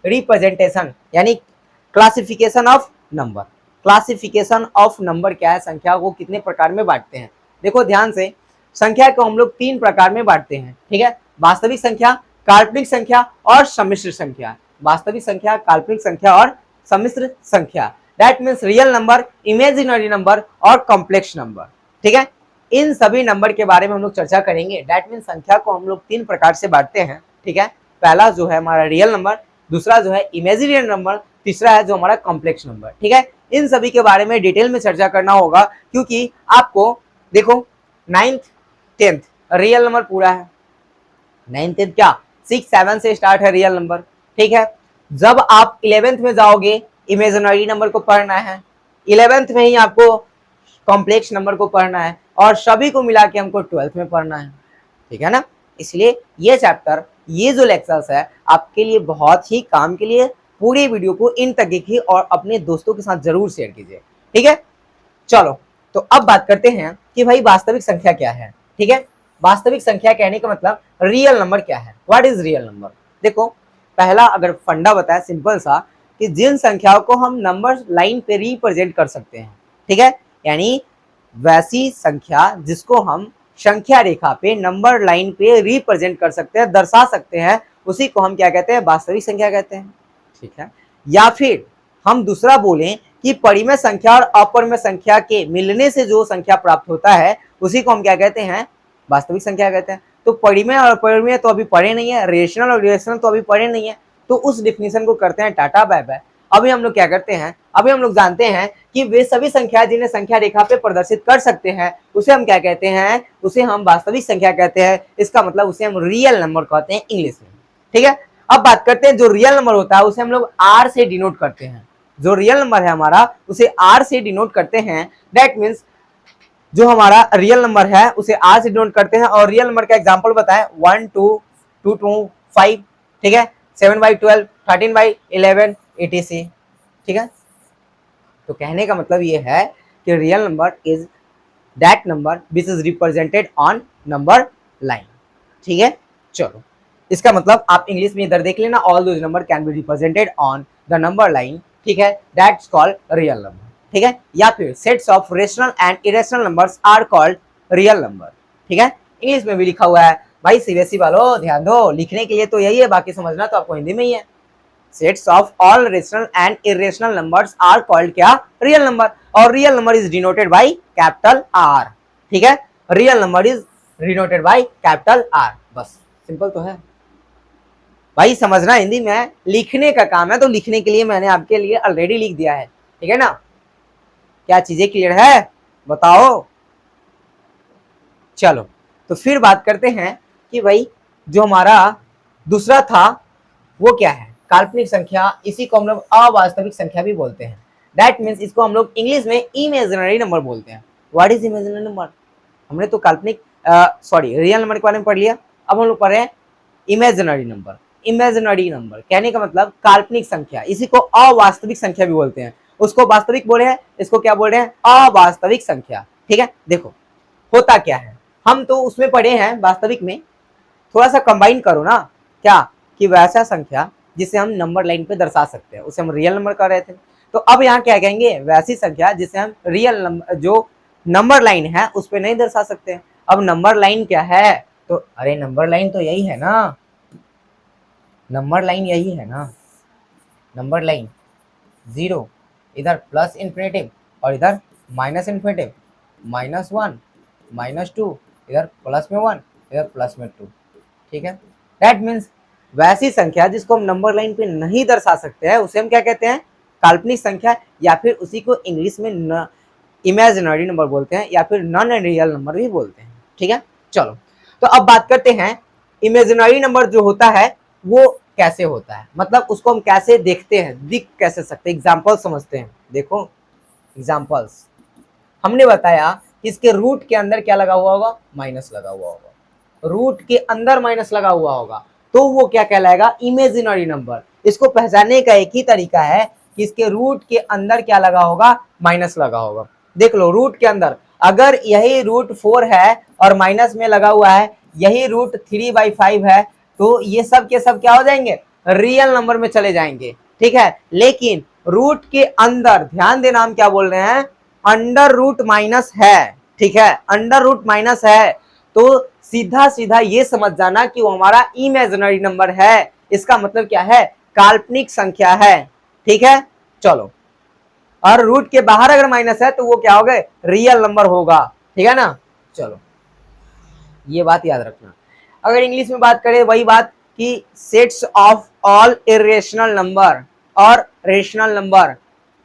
रिप्रेजेंटेशन यानी classification of number. Classification of number क्या है, संख्या को कितने प्रकार में बांटते हैं। देखो ध्यान से, संख्या को हम लोग 3 प्रकार में बांटते हैं, ठीक है। वास्तविक संख्या, काल्पनिक संख्या और सम्मिश्र संख्या। वास्तविक संख्या, काल्पनिक संख्या और सम्मिश्र संख्या, that means real number, imaginary number और कॉम्प्लेक्स नंबर, ठीक है। इन सभी नंबर के बारे में हम लोग चर्चा करेंगे। दैट मीन्स संख्या को हम लोग 3 प्रकार से बांटते हैं, ठीक है। पहला जो है हमारा रियल नंबर, दूसरा जो है इमेजिनरी नंबर, तीसरा है जो हमारा कॉम्प्लेक्स नंबर, ठीक है। इन सभी के बारे में डिटेल में चर्चा करना होगा, क्योंकि आपको देखो 9th 10th रियल नंबर पूरा है। 9th 10th क्या 6 7 से स्टार्ट है रियल नंबर, ठीक है। जब आप 11th में जाओगे इमेजिनरी नंबर को पढ़ना है, 11th में ही आपको कॉम्प्लेक्स नंबर को पढ़ना है और सभी को मिला के हमको 12th में पढ़ना है, ठीक है ना। इसलिए ये चैप्टर, ये जो लेक्चर्स है आपके लिए बहुत ही काम के लिए। पूरी वीडियो को इन तक देखिए और अपने दोस्तों के साथ जरूर शेयर कीजिए, ठीक है। चलो तो अब बात करते हैं कि भाई वास्तविक संख्या क्या है, ठीक है। वास्तविक संख्या कहने का मतलब रियल नंबर क्या है, व्हाट इज रियल नंबर। देखो पहला अगर फंडा बताए सिंपल सा, कि जिन संख्याओं को हम नंबर लाइन पे रिप्रेजेंट कर सकते हैं, ठीक है, यानी वैसी संख्या जिसको हम संख्या रेखा पे नंबर लाइन पे रिप्रेजेंट कर सकते हैं, दर्शा सकते हैं, उसी को हम क्या कहते हैं, वास्तविक संख्या कहते हैं, ठीक है। या फिर हम दूसरा बोलें कि परिमेय संख्या और अपरिमेय संख्या के मिलने से जो संख्या प्राप्त होता है उसी को हम क्या कहते हैं, वास्तविक संख्या कहते हैं। तो परिमेय और अपरिमेय तो अभी पढ़े नहीं है, रेशनल और इरेशनल तो अभी पढ़े नहीं है, तो उस डिफिनीशन को करते हैं टाटा बाय बाय। अभी हम लोग क्या करते हैं, अभी हम लोग जानते हैं कि वे सभी संख्या जिन्हें संख्या रेखा पे प्रदर्शित कर सकते हैं उसे हम क्या कहते हैं, उसे हम वास्तविक संख्या कहते हैं। इसका मतलब उसे हम रियल नंबर कहते हैं इंग्लिश में, ठीक है। अब बात करते हैं जो रियल नंबर होता है उसे हम लोग आर से डिनोट करते हैं। जो रियल नंबर है हमारा उसे आर से डिनोट करते हैं। दैट मीन्स जो हमारा रियल नंबर है उसे आर से डिनोट करते हैं। और रियल नंबर का एग्जांपल बताएं 1 2 2 2 5, ठीक है, 7/12, 13/11 etc, ठीक है। तो कहने का मतलब ये है कि real number is that number which is represented on number line, ठीक है। चलो इसका मतलब आप इंग्लिश में इधर देख लेना, all those number can be represented on the number line, ठीक है, दैट्स कॉल्ड रियल नंबर, ठीक है। या फिर sets of rational and irrational numbers are called real number, ठीक है। इंग्लिश में भी लिखा हुआ है भाई, सीबीएसई वालों ध्यान दो, लिखने के लिए तो यही है, बाकी समझना तो आपको हिंदी में ही है। Sets of all rational and irrational numbers are called क्या, रियल नंबर। और real number is denoted by capital R, ठीक है। Real number is denoted by capital R, बस सिंपल तो है भाई, समझना हिंदी में, लिखने का काम है तो लिखने के लिए मैंने आपके लिए ऑलरेडी लिख दिया है, ठीक है ना। क्या चीजें क्लियर है बताओ। चलो तो फिर बात करते हैं कि भाई जो हमारा दूसरा था वो क्या है, काल्पनिक संख्या। इसी को हम लोग अवास्तविक संख्या भी बोलते हैं। दैट मीन्स इसको हम लोग इंग्लिश में इमेजिनरी नंबर बोलते हैं। व्हाट इज इमेजिनरी नंबर, हमने तो काल्पनिक सॉरी रियल नंबर के बारे में पढ़ लिया, अब हम लोग पढ़ रहे हैं इमेजिनरी नंबर। इमेजिनरी नंबर कहने का मतलब काल्पनिक संख्या, इसी को अवास्तविक संख्या भी बोलते हैं। उसको वास्तविक बोले हैं, इसको क्या बोल रहे हैं, अवास्तविक संख्या, ठीक है। देखो होता क्या है, हम तो उसमें पढ़े हैं वास्तविक में, थोड़ा सा कंबाइन करो ना, क्या कि वैसा संख्या जिसे हम नंबर लाइन पे दर्शा सकते हैं उसे हम रियल नंबर कर रहे थे। तो अब यहाँ क्या कहेंगे, वैसी संख्या जिसे हम रियल नंबर जो नंबर लाइन है उस पर नहीं दर्शा सकते। अब नंबर लाइन क्या है, तो अरे नंबर लाइन तो यही है ना, नंबर लाइन यही है ना, नंबर लाइन 0 इधर प्लस इन्फिनेटिव और इधर माइनस इन्फिनेटिव, -1 -2 इधर प्लस में 1 इधर प्लस में 2, ठीक है। दैट मीन्स वैसी संख्या जिसको हम नंबर लाइन पे नहीं दर्शा सकते हैं उसे हम क्या कहते हैं, काल्पनिक संख्या, या फिर उसी को इंग्लिश में इमेजिनरी नंबर बोलते हैं, या फिर नॉन रियल नंबर भी बोलते हैं, ठीक है। चलो तो अब बात करते हैं इमेजिनरी नंबर जो होता है वो कैसे होता है, मतलब उसको हम कैसे देखते हैं, दिख कैसे सकते हैं। एग्जाम्पल समझते हैं, देखो एग्जाम्पल्स। हमने बताया कि इसके रूट के अंदर क्या लगा हुआ होगा, माइनस लगा हुआ होगा। रूट के अंदर माइनस लगा हुआ होगा तो वो क्या कहलाएगा, इमेजिनरी नंबर। इसको पहचानने का एक ही तरीका है कि इसके रूट के अंदर क्या लगा होगा, माइनस लगा होगा। देख लो रूट के अंदर, अगर यही रूट 4 है और माइनस में लगा हुआ है, यही रूट 3/5 है, तो ये सब के सब क्या हो जाएंगे, रियल नंबर में चले जाएंगे, ठीक है। लेकिन रूट के अंदर ध्यान देना, हम क्या बोल रहे हैं, अंडर रूट माइनस है, ठीक है, अंडर रूट माइनस है, तो सीधा सीधा ये समझ जाना कि वो हमारा इमेजिनरी नंबर है। इसका मतलब क्या है, काल्पनिक संख्या है, ठीक है। चलो, और रूट के बाहर अगर माइनस है तो वो क्या होगा, रियल नंबर होगा, ठीक है ना। चलो, ये बात याद रखना। अगर इंग्लिश में बात करें वही बात कि sets of all irrational number और rational number,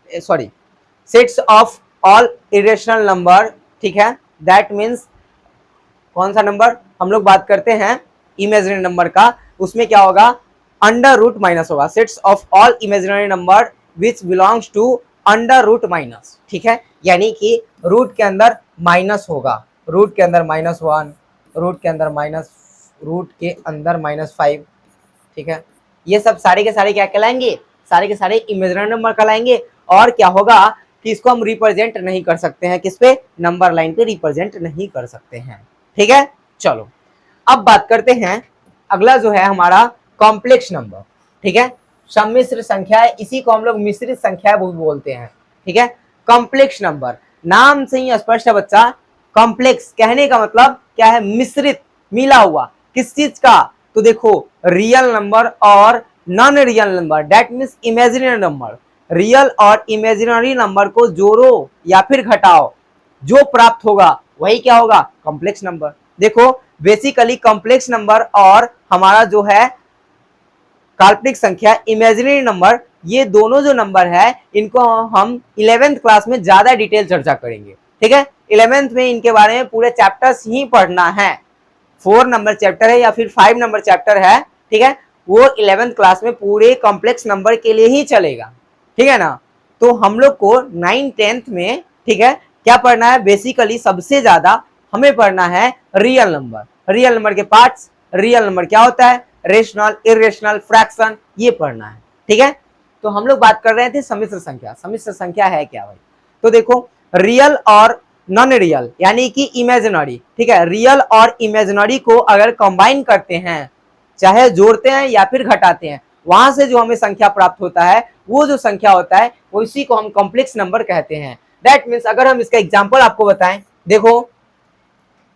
sorry, sets of all irrational number, ठीक है। दैट मीन्स कौन सा नंबर हम लोग बात करते हैं, इमेजिनरी नंबर का, उसमें क्या होगा, अंडर रूट माइनस होगा। Sets of all imaginary number which belongs to under root minus, ठीक है। यानी कि रूट के अंदर माइनस होगा, रूट के अंदर -1, रूट के अंदर रूट के अंदर -5, ठीक है। ये सब सारे के सारे क्या कहलाएंगे, सारे के सारे इमेजिनरी नंबर कहलाएंगे। और क्या होगा कि इसको हम रिप्रेजेंट नहीं कर सकते हैं, किस पे, नंबर लाइन पे रिप्रेजेंट नहीं कर सकते हैं, ठीक है। चलो, अब बात करते हैं, अगला जो है हमारा कॉम्प्लेक्स नंबर, ठीक है। सम्मिश्र संख्या है, इसी को हम लोग मिश्रित संख्या बोलते हैं, ठीक है। कॉम्प्लेक्स नंबर, नाम से ही स्पष्ट है बच्चा, कॉम्प्लेक्स कहने का मतलब क्या है, मिश्रित, मिला हुआ, किस चीज का, तो देखो रियल नंबर और non real number, that means imaginary number, real और इमेजिनरी नंबर को जोड़ो या फिर घटाओ, जो प्राप्त होगा वही क्या होगा, कॉम्प्लेक्स नंबर। देखो बेसिकली कॉम्प्लेक्स नंबर और हमारा जो है काल्पनिक संख्या, इमेजिनरी नंबर, ये दोनों जो नंबर है इनको हम 11th क्लास में ज्यादा डिटेल चर्चा करेंगे, ठीक है। 11th में इनके बारे में पूरे चैप्टर्स ही पढ़ना है, 4 नंबर चैप्टर है या फिर 5 नंबर चैप्टर है, ठीक है। वो 11th क्लास में पूरे कॉम्प्लेक्स नंबर के लिए ही चलेगा, ठीक है ना। तो हम लोग को 9th 10th में, ठीक है, क्या पढ़ना है, बेसिकली सबसे ज्यादा हमें पढ़ना है रियल नंबर, रियल नंबर के पार्ट्स, रियल नंबर क्या होता है, रेशनल, इरेशनल, फ्रैक्शन, ये पढ़ना है, ठीक है। तो हम लोग बात कर रहे थे सम्मिश्र संख्या। सम्मिश्र संख्या है क्या भाई, तो देखो रियल और नॉन रियल यानी कि इमेजिनरी, ठीक है, रियल और इमेजिनरी को अगर कंबाइन करते हैं, चाहे जोड़ते हैं या फिर घटाते हैं, वहां से जो हमें संख्या प्राप्त होता है, वो जो संख्या होता है वो इसी को हम कॉम्प्लेक्स नंबर कहते हैं। दैट मीन्स अगर हम इसका एग्जांपल आपको बताएं, देखो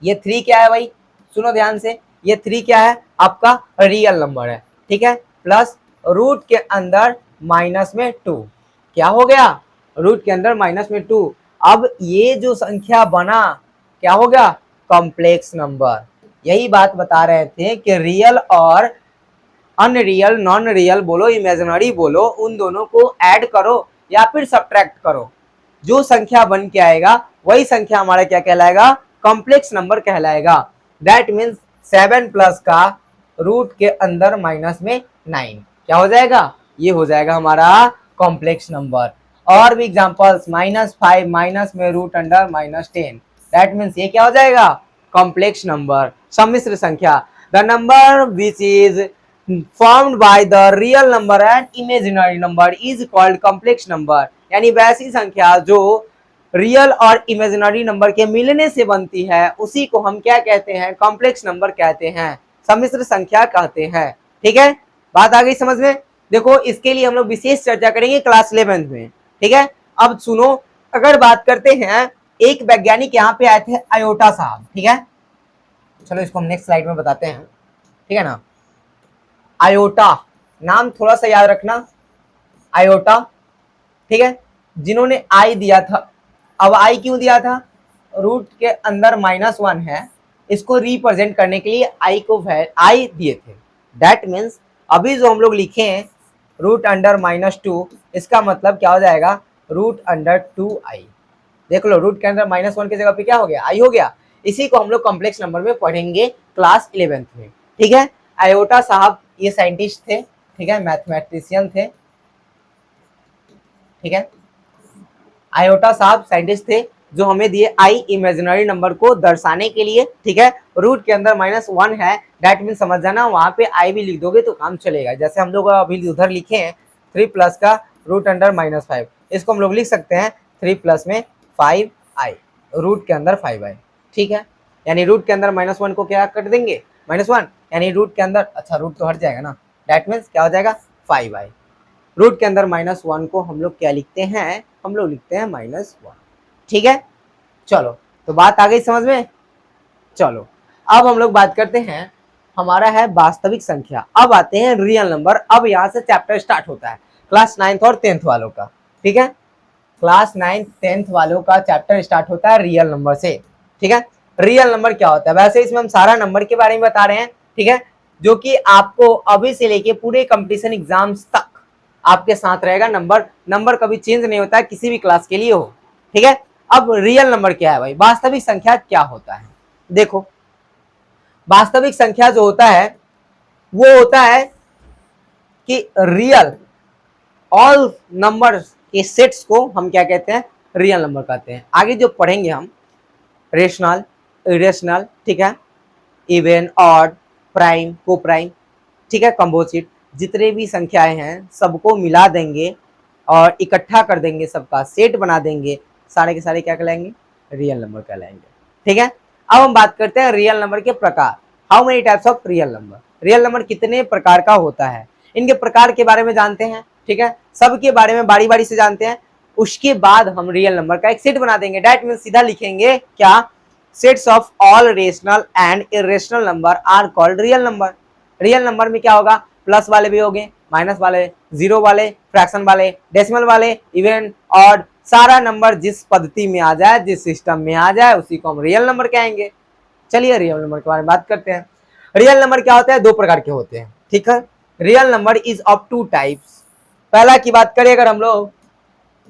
ये 3 क्या है भाई, सुनो ध्यान से, ये 3 क्या है, आपका रियल नंबर है, ठीक है, प्लस रूट के अंदर माइनस में 2, क्या हो गया, रूट के अंदर -2। अब ये जो संख्या बना क्या हो गया, कॉम्प्लेक्स नंबर। यही बात बता रहे थे कि रियल और अनरियल, नॉन रियल बोलो, इमेजिनरी बोलो, उन दोनों को ऐड करो या फिर सब्ट्रैक्ट करो, जो संख्या बन के आएगा वही संख्या हमारा क्या कहलाएगा, कॉम्प्लेक्स नंबर कहलाएगा। दैट मीन्स 7 प्लस का रूट के अंदर -9 क्या हो जाएगा, ये हो जाएगा हमारा कॉम्प्लेक्स नंबर। और भी एग्जांपल्स, -5 माइनस में रूट अंडर -10, दैट मीन्स ये क्या हो जाएगा, कॉम्प्लेक्स नंबर, सम्मिश्र संख्या। The number which is formed by the real number and imaginary number is called complex number, यानी वैसी संख्या जो रियल और इमेजिनरी नंबर के मिलने से बनती है उसी को हम क्या कहते हैं, कॉम्प्लेक्स नंबर कहते हैं, सम्मिश्र संख्या कहते हैं, ठीक है। बात आ गई समझ में। देखो इसके लिए हम लोग विशेष चर्चा करेंगे क्लास 11th में, ठीक है। अब सुनो, अगर बात करते हैं, एक वैज्ञानिक यहाँ पे आए थे, आयोटा साहब, ठीक है। चलो इसको हम नेक्स्ट स्लाइड में बताते हैं, ठीक है ना। आयोटा नाम थोड़ा सा याद रखना, आयोटा, ठीक है, जिन्होंने आई दिया था। अब आई क्यों दिया था, रूट के अंदर -1 है, इसको रिप्रेजेंट करने के लिए आई को आई दिए थे। दैट मीन्स अभी जो हम लोग लिखे हैं रूट अंडर -2, इसका मतलब क्या हो जाएगा, रूट अंडर 2i। देख लो रूट के अंदर -1 की जगह पे क्या हो गया, आई हो गया। इसी को हम लोग कॉम्प्लेक्स नंबर में पढ़ेंगे क्लास 11th में, ठीक है। आयोटा साहब ये साइंटिस्ट थे, ठीक है, मैथमेटिशियन थे, ठीक है। आयोटा साहब साइंटिस्ट थे जो हमें दिए आई इमेजिनरी नंबर को दर्शाने के लिए, ठीक है। रूट के अंदर -1 है, दैट मीन समझ जाना वहां पे आई भी लिख दोगे तो काम चलेगा। जैसे हम लोग अभी उधर लिखे हैं 3 प्लस का रूट अंडर -5, इसको हम लोग लिख सकते हैं 3 प्लस में 5i, रूट के अंदर 5i, ठीक है। यानी रूट के अंदर -1 को क्या कर देंगे, -1, यानी रूट के अंदर, अच्छा रूट तो हट जाएगा ना, दैट मीन्स क्या हो जाएगा 5i। रूट के अंदर -1 को हम लोग क्या लिखते हैं, हम लोग लिखते हैं -1। ठीक है, चलो तो बात आ गई समझ में। चलो अब हम लोग बात करते हैं, हमारा है वास्तविक संख्या। अब आते हैं रियल नंबर। अब यहाँ से चैप्टर स्टार्ट होता है क्लास 9th और 10th वालों का। ठीक है, क्लास 9th 10th वालों का चैप्टर स्टार्ट होता है रियल नंबर से। ठीक है, रियल नंबर क्या होता है, वैसे इसमें हम सारा नंबर के बारे में बता रहे हैं। ठीक है, जो कि आपको अभी से लेके पूरे कंपटीशन एग्जाम्स तक आपके साथ रहेगा। नंबर कभी चेंज नहीं होता है, किसी भी क्लास के लिए हो। ठीक है, अब रियल नंबर क्या है भाई, वास्तविक संख्या क्या होता है। देखो वास्तविक संख्या जो होता है वो होता है कि रियल ऑल नंबर्स के सेट्स को हम क्या कहते हैं, रियल नंबर कहते हैं। आगे जो पढ़ेंगे हम रेशनल, इरेशनल, ठीक है, इवन, ऑड, प्राइम, को प्राइम, ठीक है, कंपोजिट, जितने भी संख्याएं हैं सबको मिला देंगे और इकट्ठा कर देंगे, सबका सेट बना देंगे, सारे के सारे क्या कहलाएंगे, रियल नंबर कहलाएंगे। ठीक है, अब हम बात करते हैं रियल नंबर के प्रकार। How many types of real number, real number कितने प्रकार का होता है, इनके प्रकार के बारे में जानते हैं। ठीक है, सबके बारे में बारी बारी से जानते हैं, उसके बाद हम रियल नंबर का एक सेट बना देंगे। दैट मींस सीधा लिखेंगे क्या, sets of all rational and irrational number are called real number. Real number में क्या होगा, प्लस वाले भी होंगे, माइनस वाले, जीरो वाले, फ्रैक्शन वाले, डेसिमल वाले, इवन, ऑड, सारा नंबर जिस पद्धति में आ जाए, जिस सिस्टम में आ जाए, उसी को हम रियल नंबर कहेंगे। चलिए रियल नंबर के बारे में बात करते हैं। रियल नंबर क्या होता है, दो प्रकार के होते हैं। ठीक है, real number is of two types. पहला की बात करें अगर हम लोग,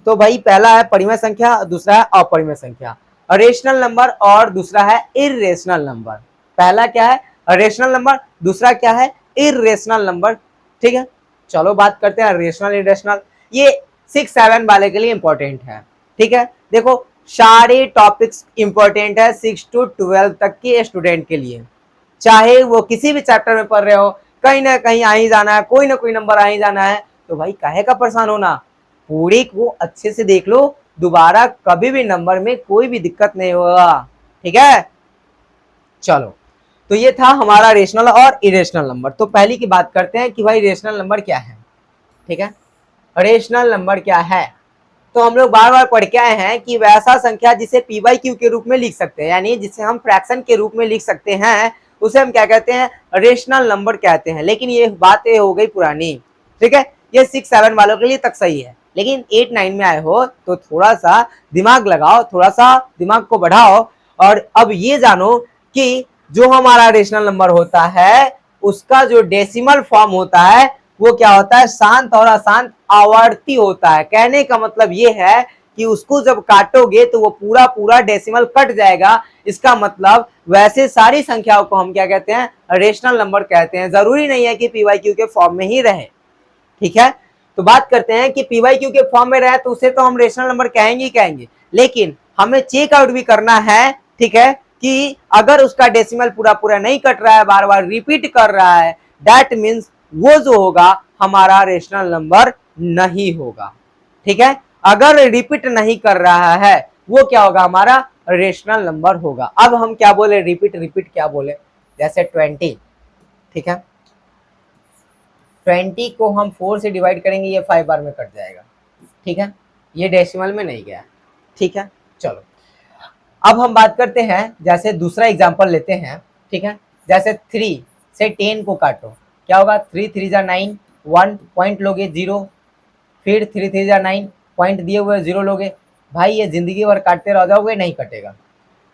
तो भाई पहला है परिमेय संख्या, दूसरा है अपरिमेय संख्या। रेशनल नंबर और दूसरा है इरेशनल नंबर। पहला क्या है, रेशनल नंबर, दूसरा क्या है, इरेशनल नंबर। ठीक है, चलो बात करते हैं रेशनल इरेशनल। ये 6-7 वाले के लिए इंपॉर्टेंट है। ठीक है, देखो सारे टॉपिक्स इंपॉर्टेंट है 6 to 12 तक के स्टूडेंट के लिए, चाहे वो किसी भी चैप्टर में पढ़ रहे हो, कहीं ना कहीं आ ही जाना है, कोई ना कोई नंबर आ ही जाना है, तो भाई काहे का परेशान होना, पूरी को अच्छे से देख लो, दोबारा कभी भी नंबर में कोई भी दिक्कत नहीं होगा। ठीक है, चलो तो ये था हमारा रेशनल और इरेशनल नंबर। तो पहली की बात करते हैं कि भाई रेशनल नंबर क्या है। ठीक है, रेशनल नंबर क्या है, तो हम लोग बार बार पढ़ के आए हैं कि वैसा संख्या जिसे पी बाई क्यू के रूप में लिख सकते हैं, यानी जिसे हम फ्रैक्शन के रूप में लिख सकते हैं, उसे हम क्या कहते हैं, रेशनल नंबर कहते हैं। लेकिन ये बातें हो गई पुरानी। ठीक है, ये 6-7 वालों के लिए तक सही है, लेकिन 8-9 में आए हो तो थोड़ा सा दिमाग लगाओ, थोड़ा सा दिमाग को बढ़ाओ, और अब ये जानो कि जो हमारा रेशनल नंबर होता है उसका जो डेसिमल फॉर्म होता है वो क्या होता है, शांत और अशांत आवर्ती होता है। कहने का मतलब ये है कि उसको जब काटोगे तो वो पूरा पूरा डेसिमल कट जाएगा। इसका मतलब वैसे सारी संख्याओं को हम क्या कहते हैं, रेशनल नंबर कहते हैं। जरूरी नहीं है कि पी वाई क्यू के फॉर्म में ही रहे। ठीक है, तो बात करते हैं कि पी वाई क्यू के फॉर्म में रहे तो उसे तो हम रेशनल नंबर कहेंगे ही कहेंगे, लेकिन हमें चेक आउट भी करना है। ठीक है, कि अगर उसका डेसिमल पूरा पूरा नहीं कट रहा है, बार बार रिपीट कर रहा है, दैट मीन्स वो जो होगा हमारा रेशनल नंबर नहीं होगा। ठीक है, अगर रिपीट नहीं कर रहा है वो क्या होगा, हमारा रेशनल नंबर होगा। अब हम क्या बोले, रिपीट क्या बोले, जैसे 20। ठीक है, 20 को हम 4 से डिवाइड करेंगे, ये 5 बार में कट जाएगा। ठीक है, ये डेसिमल में नहीं गया। ठीक है, चलो अब हम बात करते हैं, जैसे दूसरा एग्जांपल लेते हैं। ठीक है, जैसे 3 से 10 को काटो, क्या होगा, 3 3 जा 9, 1 पॉइंट लोगे 0, फिर 3 3 जा 9 पॉइंट दिए हुए 0 लोगे। भाई ये जिंदगी भर काटते रह जाओगे, नहीं कटेगा।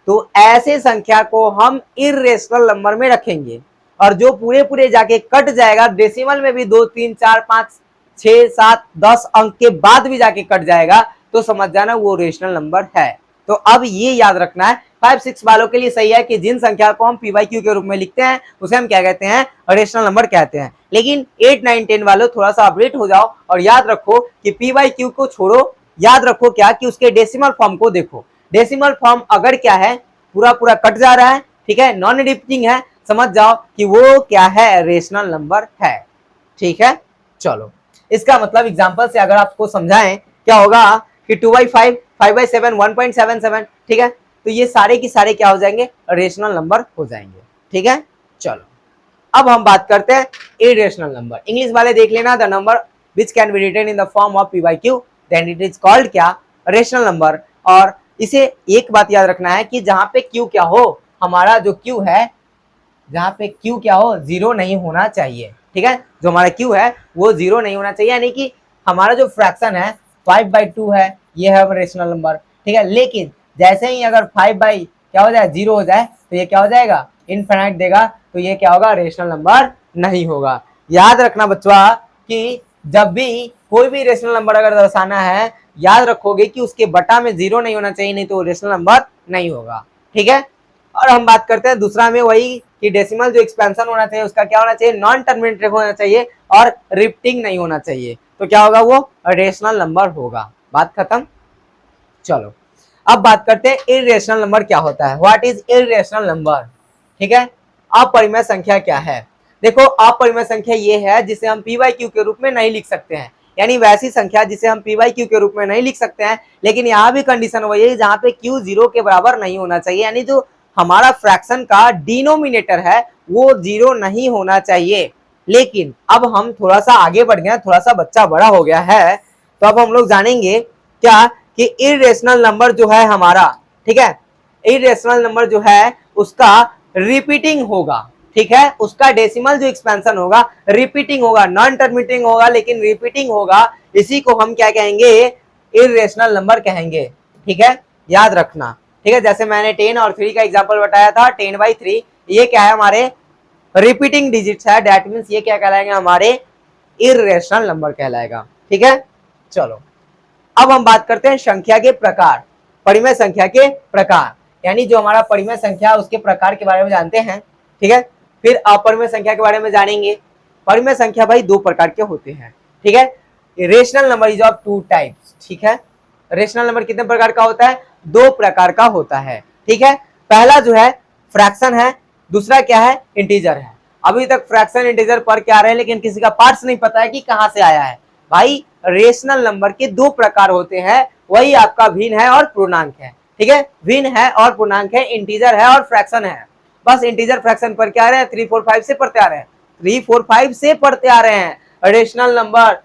तो ऐसे संख्या को हम इरेशनल नंबर में रखेंगे, और जो पूरे पूरे जाके कट जाएगा, डेसिमल में भी 2 3 4 5 6 7 10 अंक के बाद भी जाके कट जाएगा, तो समझ जाना वो रेशनल नंबर है। तो अब ये याद रखना है, 5-6 वालों के लिए सही है कि जिन संख्या को हम पी वाई क्यू के रूप में लिखते हैं उसे हम क्या कहते हैं, रेशनल नंबर कहते हैं। लेकिन 8-9-10 वालों थोड़ा सा अपडेट हो जाओ और याद रखो कि पी वाई क्यू को छोड़ो, याद रखो क्या कि उसके डेसिमल फॉर्म को देखो। डेसिमल फॉर्म अगर क्या है, पूरा पूरा कट जा रहा है, ठीक है, नॉन रिपीटिंग है, समझ जाओ कि वो क्या है, रेशनल नंबर है। ठीक है, चलो इसका मतलब एग्जांपल से अगर आपको समझाएं, क्या होगा कि 2/5, 5/7, 1.77। ठीक है, तो ये सारे की सारे क्या हो जाएंगे, रेशनल नंबर हो जाएंगे। ठीक है, चलो अब हम बात करते हैं इरेशनल नंबर। इंग्लिश वाले देख लेना, the number which can be written in the form of P by Q then it is called क्या, रेशनल नंबर। और इसे एक बात याद रखना है कि जहां पे क्यू क्या हो, हमारा जो क्यू है, जहां पे क्यू क्या हो, जीरो नहीं होना चाहिए। ठीक है, जो हमारा क्यू है वो जीरो नहीं होना चाहिए, यानी कि हमारा जो फ्रैक्शन है 5/2 है, ये है रेशनल नंबर। ठीक है, लेकिन जैसे ही अगर 5 क्या हो जाए, जीरो हो जाए, तो ये क्या हो जाएगा, इनफिनाइट देगा, तो ये क्या होगा, रेशनल नंबर नहीं होगा। याद रखना बच्चा कि जब भी कोई भी रेशनल नंबर अगर दर्शाना है, याद रखोगे कि उसके बटा में जीरो नहीं होना चाहिए, नहीं तो रेशनल नंबर नहीं होगा। ठीक है, और हम बात करते हैं दूसरा में वही कि डेसिमल जो एक्सपेंशन होना चाहिए उसका क्या होना चाहिए, नॉन टर्मिनेटिव होना चाहिए और रिपीटिंग नहीं होना चाहिए, तो क्या होगा, वो रेशनल नंबर होगा। बात खत्म। चलो अब बात करते हैं इरेशनल नंबर क्या होता है, व्हाट इज इरेशनल नंबर। ठीक है, अपरिमेय संख्या क्या है। देखो अपरिमेय संख्या ये है जिसे हम पी बाई क्यू के रूप में नहीं लिख सकते हैं, यानी वैसी संख्या जिसे हम पी बाई क्यू के रूप में नहीं लिख सकते हैं, लेकिन यहाँ भी कंडीशन वही है जहाँ पे क्यू जीरो के बराबर नहीं होना चाहिए, यानी जो हमारा फ्रैक्शन का डिनोमिनेटर है वो जीरो नहीं होना चाहिए। लेकिन अब हम थोड़ा सा आगे बढ़ गए, थोड़ा सा बच्चा बड़ा हो गया है, तो अब हम लोग जानेंगे क्या कि इरेशनल नंबर जो है हमारा, ठीक है, इरेशनल नंबर जो है उसका रिपीटिंग होगा। ठीक है, उसका डेसिमल जो एक्सपेंशन होगा रिपीटिंग होगा, नॉन टर्मिनेटिंग होगा लेकिन रिपीटिंग होगा, इसी को हम क्या कहेंगे, इरेशनल नंबर कहेंगे। ठीक है, याद रखना। ठीक है, जैसे मैंने 10 और 3 का एग्जांपल बताया था, 10/3 ये क्या है, हमारे रिपीटिंग डिजिट्स है, दैट मींस ये क्या कहलाएंगे, हमारे इरेशनल नंबर कहलाएगा। ठीक है, चलो अब हम बात करते हैं संख्या के प्रकार, परिमेय संख्या के प्रकार, यानी जो हमारा परिमेय संख्या उसके प्रकार के बारे में जानते हैं। ठीक है, फिर अपरिमेय संख्या के बारे में जानेंगे। परिमेय संख्या भाई दो प्रकार के होते हैं। ठीक है, rational number is of two types. ठीक है, रेशनल नंबर कितने प्रकार का होता है, दो प्रकार का होता है। ठीक है, पहला जो है फ्रैक्शन है, दूसरा क्या है, इंटीजर है। अभी तक फ्रैक्शन इंटीजर पढ़ के आ रहे हैं, लेकिन किसी का पार्ट्स नहीं पता है कि कहां से आया है। भाई रेशनल नंबर के दो प्रकार होते हैं, वही आपका भिन्न है और पूर्णांक है। ठीक है, भिन्न है और पूर्णांक है, इंटीजर है और फ्रैक्शन है। बस इंटीजर फ्रैक्शन पर क्या आ रहे हैं, 3 4 5 से पढ़ते आ रहे हैं, 3 4 5 से पढ़ते आ रहे हैं रेशनल नंबर,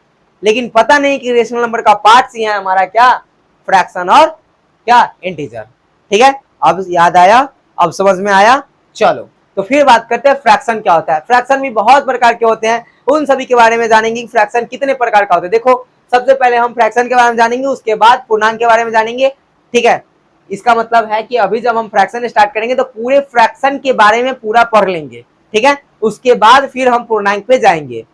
लेकिन पता नहीं कि रेशनल नंबर का पार्ट्स ही है हमारा क्या, फ्रैक्शन और क्या, इंटीजर। ठीक है, अब याद आया, अब समझ में आया। चलो तो फिर बात करते हैं फ्रैक्शन क्या होता है। फ्रैक्शन भी बहुत प्रकार के होते हैं, उन सभी के बारे में जानेंगे कि फ्रैक्शन कितने प्रकार का होता है। देखो सबसे पहले हम फ्रैक्शन के बारे में जानेंगे, उसके बाद पूर्णांक के बारे में जानेंगे। ठीक है, इसका मतलब है कि अभी जब हम फ्रैक्शन स्टार्ट करेंगे तो पूरे फ्रैक्शन के बारे में पूरा पढ़ लेंगे। ठीक है, उसके बाद फिर हम पूर्णांक पे जाएंगे।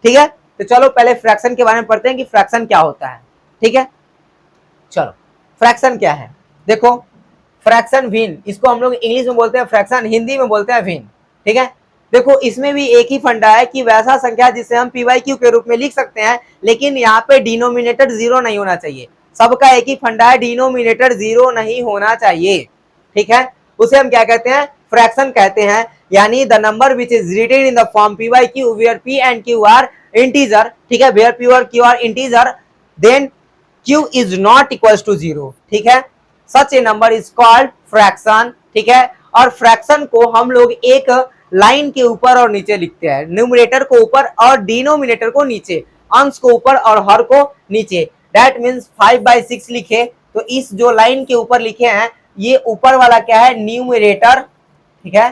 ठीक है, तो चलो पहले फ्रैक्शन के बारे में पढ़ते हैं कि फ्रैक्शन क्या होता है। ठीक है, चलो फ्रैक्शन क्या है। देखो फ्रैक्शन भिन्न, इसको हम लोग इंग्लिश में बोलते हैं फ्रैक्शन, हिंदी में बोलते हैं भिन्न। ठीक है, देखो इसमें भी एक ही फंडा है कि वैसा संख्या जिसे हम पी वाई क्यू के रूप में लिख सकते हैं, लेकिन यहाँ पे डिनोमिनेटर जीरो नहीं होना चाहिए। सबका एक ही फंडा है, डिनोमिनेटर जीरो नहीं होना चाहिए। ठीक है, उसे हम क्या कहते हैं, फ्रैक्शन कहते हैं, यानी the number which is written in the form P by Q where P and Q are integer. ठीक है, वेयर पी और Q are integer then Q is not equals to zero. ठीक है, such a number is called fraction. ठीक है, और fraction को हम लोग एक लाइन के ऊपर और नीचे लिखते हैं, न्यूमरेटर को ऊपर और डिनोमिनेटर को नीचे, अंश को ऊपर और हर को नीचे। दैट मीन्स 5/6 लिखे तो इस जो लाइन के ऊपर लिखे हैं ये ऊपर वाला क्या है, न्यूमरेटर। ठीक है,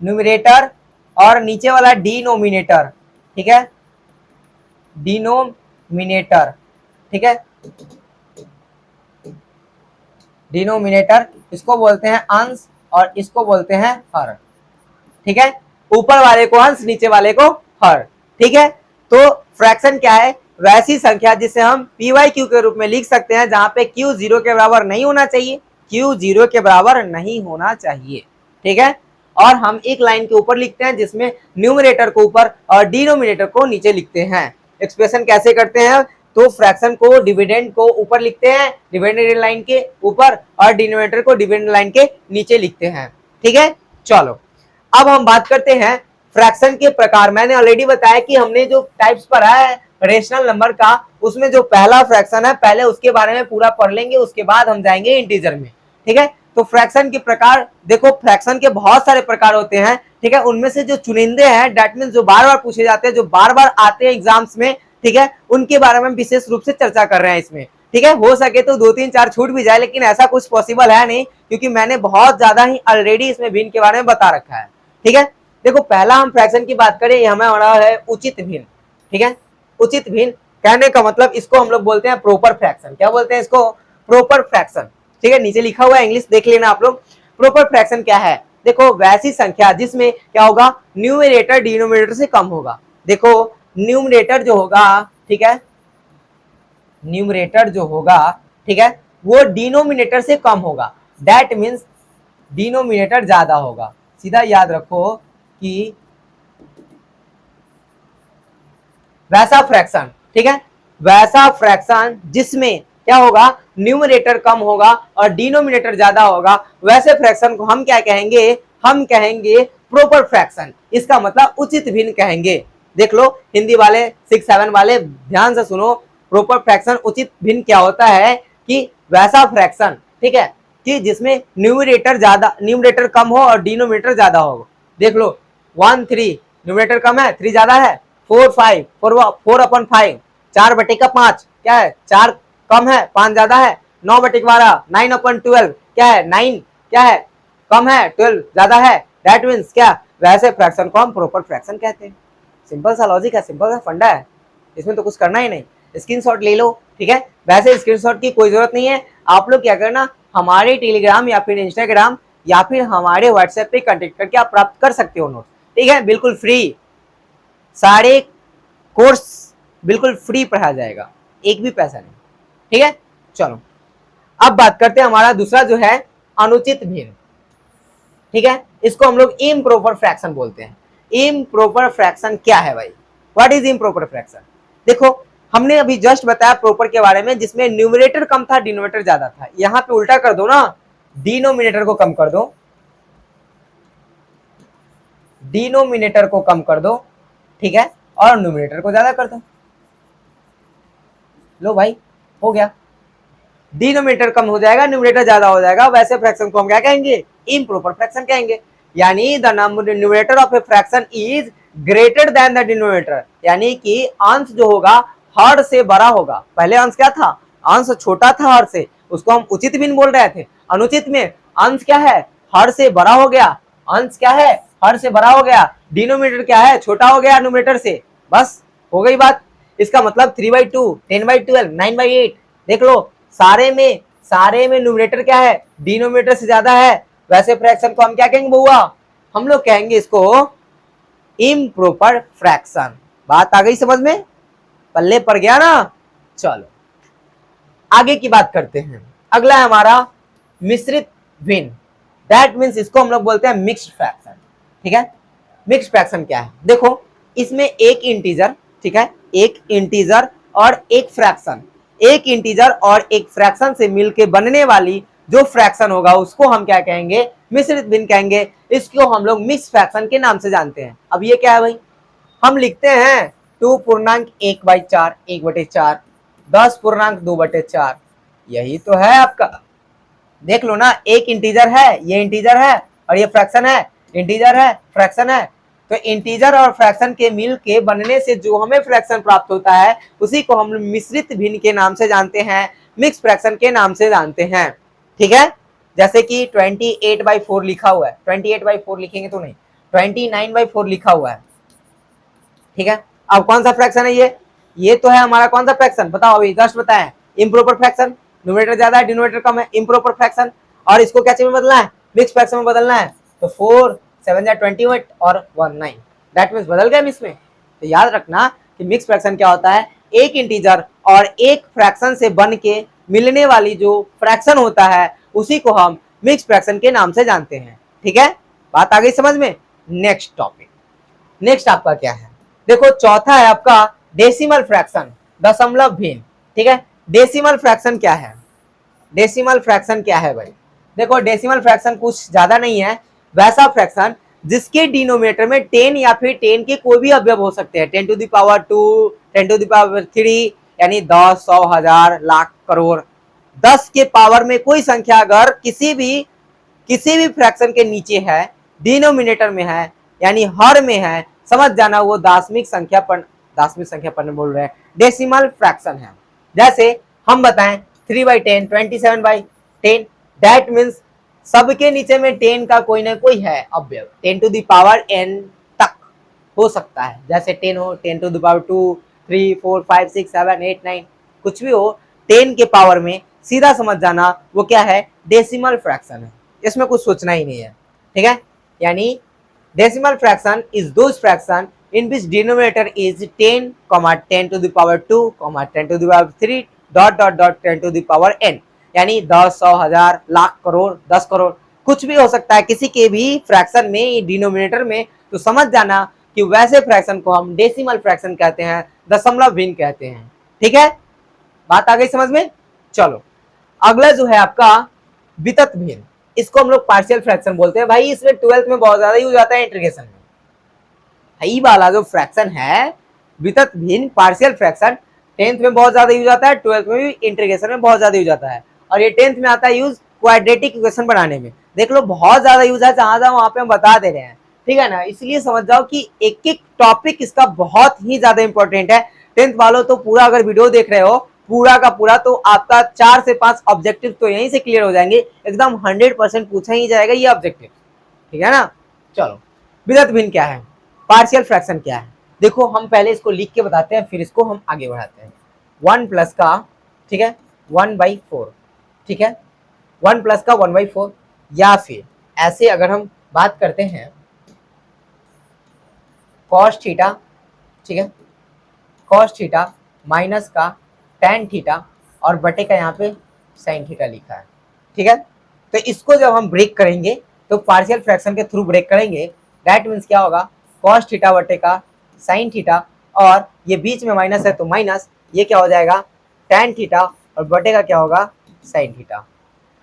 न्यूमरेटर और नीचे वाला डिनोमिनेटर। ठीक है, डिनोमिनेटर। ठीक है, डिनोमिनेटर इसको बोलते हैं अंश और इसको बोलते हैं हर। ठीक है, ऊपर वाले को अंश, नीचे वाले को हर। ठीक है, तो फ्रैक्शन क्या है, वैसी संख्या जिसे हम पी वाई क्यू के रूप में लिख सकते हैं जहां पे क्यू जीरो के बराबर नहीं होना चाहिए, क्यू जीरो के बराबर नहीं होना चाहिए। ठीक है, और हम एक लाइन के ऊपर लिखते हैं जिसमें न्यूमरेटर को ऊपर और डिनोमिनेटर को नीचे लिखते हैं। एक्सप्रेशन कैसे करते हैं, तो फ्रैक्शन को डिविडेंड को ऊपर लिखते हैं, डिविडेंड लाइन के ऊपर, और डिनोमिनेटर को डिविडेंड लाइन के नीचे लिखते हैं। ठीक है, चलो अब हम बात करते हैं फ्रैक्शन के प्रकार। मैंने ऑलरेडी बताया कि हमने जो टाइप्स पढ़ा है रेशनल नंबर का, उसमें जो पहला फ्रैक्शन है पहले उसके बारे में पूरा पढ़ लेंगे, उसके बाद हम जाएंगे इंटीजर में। ठीक है, तो फ्रैक्शन के प्रकार देखो, फ्रैक्शन के बहुत सारे प्रकार होते हैं, ठीक है। उनमें से जो चुनिंदे हैं, दैट मींस जो बार बार पूछे जाते हैं, जो बार बार आते हैं एग्जाम्स में, ठीक है, उनके बारे में विशेष रूप से चर्चा कर रहे हैं इसमें, ठीक है। हो सके तो 2-3-4 छूट भी जाए, लेकिन ऐसा कुछ पॉसिबल है नहीं, क्योंकि मैंने बहुत ज्यादा ही ऑलरेडी इसमें भिन्न के बारे में बता रखा है, ठीक है। देखो पहला हम फ्रैक्शन की बात करें, हमें हमारा है उचित भिन्न, ठीक है। उचित भिन्न कहने का मतलब इसको हम लोग बोलते हैं प्रॉपर फ्रैक्शन। क्या बोलते हैं इसको? प्रॉपर फ्रैक्शन, ठीक है। नीचे लिखा हुआ है, इंग्लिश देख लेना आप लोग। प्रॉपर फ्रैक्शन क्या है? देखो वैसी संख्या जिसमें क्या होगा, न्यूमरेटर डिनोमिनेटर से कम होगा। देखो न्यूमरेटर जो होगा, ठीक है, न्यूमरेटर जो होगा, ठीक है, वो डिनोमिनेटर से कम होगा। दैट मीन्स डिनोमिनेटर ज्यादा होगा। सीधा याद रखो कि वैसा फ्रैक्शन, ठीक है, वैसा फ्रैक्शन जिसमें क्या होगा, न्यूमरेटर कम होगा और डिनोमिनेटर ज्यादा होगा, वैसे फ्रैक्शन को हम क्या कहेंगे? हम कहेंगे प्रॉपर फ्रैक्शन। इसका मतलब उचित भिन्न कहेंगे। देख लो हिंदी वाले 6-7 वाले ध्यान से सुनो, प्रॉपर फ्रैक्शन उचित भिन्न क्या होता है कि वैसा फ्रैक्शन, ठीक है, कि जिसमें न्यूमरेटर कम हो और डिनोमिनेटर ज्यादा हो। देख लो 1-3 न्यूमरेटर कम है, 3 ज्यादा है, 4-5 4/5 4/5 क्या है, 4 कम है, 5 ज्यादा है, 9/12 9/12 क्या है, 9 क्या है, कम है, 12 ज्यादा है। दैट मीन्स क्या, वैसे फ्रैक्शन को हम प्रॉपर फ्रैक्शन कहते हैं। सिंपल सा लॉजिक है, सिंपल सा फंडा है, इसमें तो कुछ करना ही नहीं। स्क्रीनशॉट ले लो, ठीक है। वैसे स्क्रीनशॉट की कोई जरूरत नहीं है, आप लोग क्या करना, हमारे टेलीग्राम या फिर इंस्टाग्राम या फिर हमारे व्हाट्सएप पे कांटेक्ट करके आप प्राप्त कर सकते हो नोट, ठीक है, बिल्कुल फ्री। सारे कोर्स बिल्कुल फ्री पढ़ाया जाएगा, एक भी पैसा नहीं, ठीक है। चलो अब बात करते हैं हमारा दूसरा जो है अनुचित भिन्न, ठीक है। इसको हम लोग इम्प्रॉपर फ्रैक्शन बोलते हैं। इम्प्रॉपर फ्रैक्शन क्या है भाई? What is improper fraction? देखो हमने अभी जस्ट बताया प्रॉपर के बारे में, जिसमें न्यूमरेटर कम था, डिनोमिनेटर ज्यादा था। यहां पे उल्टा कर दो ना, डिनोमिनेटर को कम कर दो, डिनोमिनेटर को कम कर दो, ठीक है, और न्यूमरेटर को ज्यादा कर दो। लो भाई हो गया, डिनोमिनेटर कम हो जाएगा, न्यूमरेटर ज्यादा हो जाएगा, वैसे फ्रैक्शन को हम क्या कहेंगे? इम्प्रॉपर फ्रैक्शन कहेंगे। यानी the numerator of a fraction is greater than the denominator, यानी कि अंश जो होगा हर से बड़ा होगा। पहले अंश क्या था? अंश छोटा था हर से, उसको हम उचित भिन्न बोल रहे थे। अनुचित में अंश क्या है? हर से बड़ा हो गया। अंश क्या है? हर से बड़ा हो गया। डिनोमिनेटर क्या है? छोटा हो गया न्यूमरेटर से। बस हो गई बात। इसका मतलब 3/2 10/12 9/8। देख लो सारे में न्यूमरेटर क्या है? डिनोमिनेटर से ज्यादा है। वैसे फ्रैक्शन को हम क्या कहेंगे बउआ? हम लोग कहेंगे इसको इम्प्रॉपर फ्रैक्शन। बात आ गई समझ में? पल्ले पड़ गया ना? चलो आगे की बात करते हैं। अगला है हमारा मिश्रित भिन्न। दैट मीन्स इसको हम लोग बोलते हैं मिक्स्ड फ्रैक्शन, ठीक है। मिक्स्ड फ्रैक्शन क्या है? देखो इसमें एक इंटीजर, ठीक है, एक इंटीजर और एक फ्रैक्शन, एक इंटीजर और एक फ्रैक्शन से मिलके बनने वाली जो फ्रैक्शन होगा उसको हम क्या कहेंगे? मिश्रित भिन्न कहेंगे। इसको हम लोग मिक्स फ्रैक्शन के नाम से जानते हैं। अब ये क्या है भाई? हम लिखते हैं 2.1/4 1/4 10.2/4, यही तो है आपका। देख लो ना, एक इंटीजर है, ये इंटीजर है और ये फ्रैक्शन है, इंटीजर है फ्रैक्शन है। तो इंटीजर और फ्रैक्शन के मिल के बनने से जो हमें फ्रैक्शन प्राप्त होता है उसी को हम मिश्रित भिन्न के नाम से जानते हैं, मिक्स फ्रैक्शन के नाम से जानते हैं, ठीक है। जैसे कि 28/4 लिखा हुआ है, 28/4 लिखेंगे तो नहीं, 29/4 लिखा हुआ है, ठीक है। अब कौन सा फ्रैक्शन है ये तो है हमारा कौन सा फ्रैक्शन? बताओ अभी जस्ट बताएं। इम्प्रॉपर फ्रैक्शन, न्यूमरेटर ज्यादा है डिनोमिनेटर कम है, इम्प्रॉपर फ्रैक्शन। और इसको क्या में बदलना है? मिक्स फ्रैक्शन में बदलना है। तो 4 7 28 और 1 9, दैट मीन्स बदल गए मिक्स में। तो याद रखना कि मिक्स फ्रैक्शन क्या होता है? एक इंटीजर और एक फ्रैक्शन से बन के मिलने वाली जो फ्रैक्शन होता है उसी को हम मिक्स फ्रैक्शन के नाम से जानते हैं, ठीक है। बात आ गई समझ में? नेक्स्ट टॉपिक, नेक्स्ट आपका क्या है? देखो चौथा है आपका डेसिमल फ्रैक्शन, दशमलव भिन्न, ठीक है। डेसिमल फ्रैक्शन क्या है? डेसिमल फ्रैक्शन क्या है भाई? देखो डेसिमल फ्रैक्शन कुछ ज्यादा नहीं है, वैसा फ्रैक्शन जिसके डिनोमिनेटर में 10 या फिर 10 के कोई भी अवयव हो सकते हैं। 10⁻², 10⁻³ यानी 10 100 1000 लाख करोड़। 10 के पावर में कोई संख्या अगर किसी भी किसी भी फ्रैक्शन के नीचे है, डिनोमिनेटर में है यानी हर में है, समझ जाना वो दाशमिक संख्या पढ़ने बोल रहे हैं, डेसिमल फ्रैक्शन है। जैसे हम बताएं 3/10, 27/10, दैट मीन्स सबके नीचे में 10 का कोई ना कोई है अवयव, 10 टू द पावर n तक हो सकता है, जैसे 10 हो, 10 टू द पावर 2, 3, 4, 5, 6, 7, 8, 9 कुछ भी हो, 10 के पावर में सीधा समझ जाना वो क्या है, डेसिमल फ्रैक्शन है। इसमें कुछ सोचना ही नहीं है, ठीक है। यानी decimal fraction is those fraction in which denominator is 10, 10 to the power 2, 10 to the power 3, dot 10 to the power n, यानी 10, 100, 1000, लाख, करोड़, 10 करोड़ कुछ भी हो सकता है किसी के भी फ्रैक्शन में, डिनोमिनेटर में। तो समझ जाना कि वैसे फ्रैक्शन को हम डेसिमल फ्रैक्शन कहते हैं, दशमलव भिन्न कहते हैं, ठीक है। बात आ गई समझ में। चलो अगला जो है आपका वितत भिन्न, इसको हम लोग पार्शियल फ्रैक्शन बोलते हैं। भाई इसमें 12th में बहुत ज्यादा यूज आता है इंटीग्रेशन में। भाई वाला जो फ्रैक्शन है वितत भिन्न पार्शियल फ्रैक्शन 10th में बहुत ज्यादा यूज आता है, 12th में भी, इंटीग्रेशन में बहुत ज्यादा यूज आता है, और ये 10th में आता है यूज क्वाड्रेटिक इक्वेशन बनाने में। देख लो बहुत ज्यादा यूज है, जहां जहां वहां पे हम बता दे रहे हैं, ठीक है ना। इसलिए समझ जाओ कि एक एक टॉपिक इसका बहुत ही ज्यादा इंपॉर्टेंट है। 10th वालों तो पूरा अगर वीडियो देख रहे हो पूरा का पूरा, तो आपका 4 से 5 ऑब्जेक्टिव तो यहीं से क्लियर हो जाएंगे, एकदम 100% पूछा ही जाएगा ये ऑब्जेक्टिव, ठीक है ना। चलो वितत भिन्न क्या है, पार्शियल फ्रैक्शन क्या है, देखो हम पहले इसको लिख के बताते हैं फिर इसको हम आगे बढ़ाते हैं। 1 प्लस का, ठीक है, 1/4, ठीक है, 1 प्लस का 1/4, या फिर ऐसे अगर हम बात करते हैं कॉस थीटा, ठीक है, कॉस थीटा माइनस का टैन थीटा और बटे का यहाँ पे साइन थीटा लिखा है, ठीक है। तो इसको जब हम ब्रेक करेंगे तो पार्शियल फ्रैक्शन के थ्रू ब्रेक करेंगे, दैट मीन्स क्या होगा, कॉस थीटा बटे का साइन थीटा, और ये बीच में माइनस है तो माइनस, ये क्या हो जाएगा टैन थीटा, और बटे का क्या होगा साइन थीटा।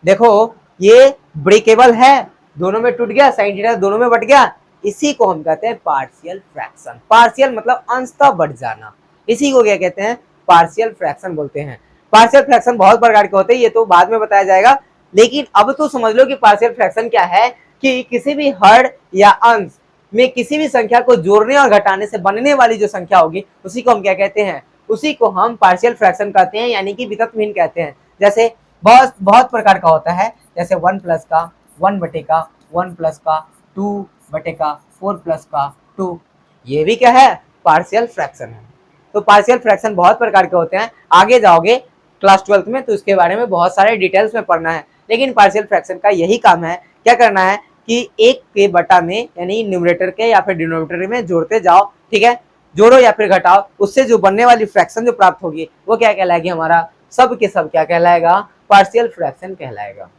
देखो ये ब्रेकेबल है, दोनों में टूट गया, साइन थीटा दोनों में बट गया, इसी को हम कहते हैं पार्शियल फ्रैक्शन। पार्शियल मतलब अंशतः बढ़ जाना, इसी को क्या कहते हैं, पार्शियल फ्रैक्शन बोलते हैं। पार्शियल फ्रैक्शन बहुत प्रकार के होते हैं, ये तो बाद में बताया जाएगा, लेकिन अब तो समझ लो कि पार्शियल फ्रैक्शन क्या है, कि किसी भी हर या अंश में किसी भी संख्या को जोड़ने और घटाने से बनने वाली जो संख्या होगी उसी को हम क्या कहते हैं, उसी को हम पार्शियल फ्रैक्शन कहते हैं, यानी कि वितत भिन्न कहते हैं। जैसे बहुत बहुत प्रकार का होता है, जैसे 1 प्लस का 1 बटे का 1 प्लस का 2 बटे का 4 प्लस का 2, ये भी क्या है, पार्शियल फ्रैक्शन है। तो पार्शियल फ्रैक्शन बहुत प्रकार के होते हैं, आगे जाओगे क्लास 12th में तो इसके बारे में बहुत सारे डिटेल्स में पढ़ना है, लेकिन पार्शियल फ्रैक्शन का यही काम है, क्या करना है कि एक के बटा में यानी न्यूमरेटर के या फिर डिनोमिनेटर में जोड़ते जाओ, ठीक है, जोड़ो या फिर घटाओ, उससे जो बनने वाली फ्रैक्शन जो प्राप्त होगी वो क्या कहलाएगी, हमारा सब के सब क्या कहलाएगा, पार्शियल फ्रैक्शन कहलाएगा,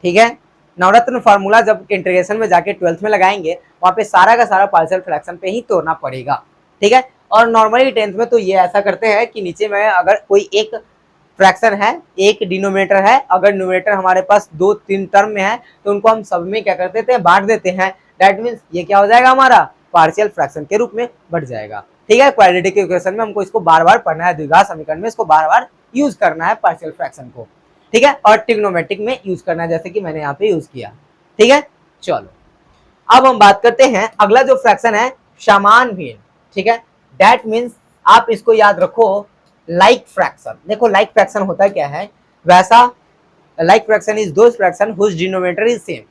ठीक है। नवरत्न फार्मूला जब इंटीग्रेशन में जाके 12th में लगाएंगे वहां पे सारा का सारा पार्शियल फ्रैक्शन पे ही तोड़ना पड़ेगा, ठीक है। और नॉर्मली 10th में तो ये ऐसा करते हैं कि नीचे में अगर कोई एक फ्रैक्शन है, एक डिनोमिनेटर है, अगर न्यूमरेटर हमारे पास 2-3 टर्म में है तो उनको हम सब में क्या कर देते हैं, बांट देते हैं, दैट मीन्स ये क्या हो जाएगा, हमारा पार्शियल फ्रैक्शन के रूप में बढ़ जाएगा, ठीक है। क्वाड्रेटिक इक्वेशन में हमको इसको बार बार पढ़ना है, द्विघात समीकरण में इसको बार बार यूज करना है पार्शियल फ्रैक्शन को, ठीक है, और ट्रिग्नोमेट्रिक में यूज करना है, जैसे कि मैंने यहाँ पे यूज किया, ठीक है। चलो अब हम बात करते हैं अगला जो फ्रैक्शन है समान भिन्न, ठीक है, दैट मीन्स आप इसको याद रखो लाइक फ्रैक्शन। देखो लाइक फ्रैक्शन होता क्या है, वैसा like fraction is those fraction whose denominator is same,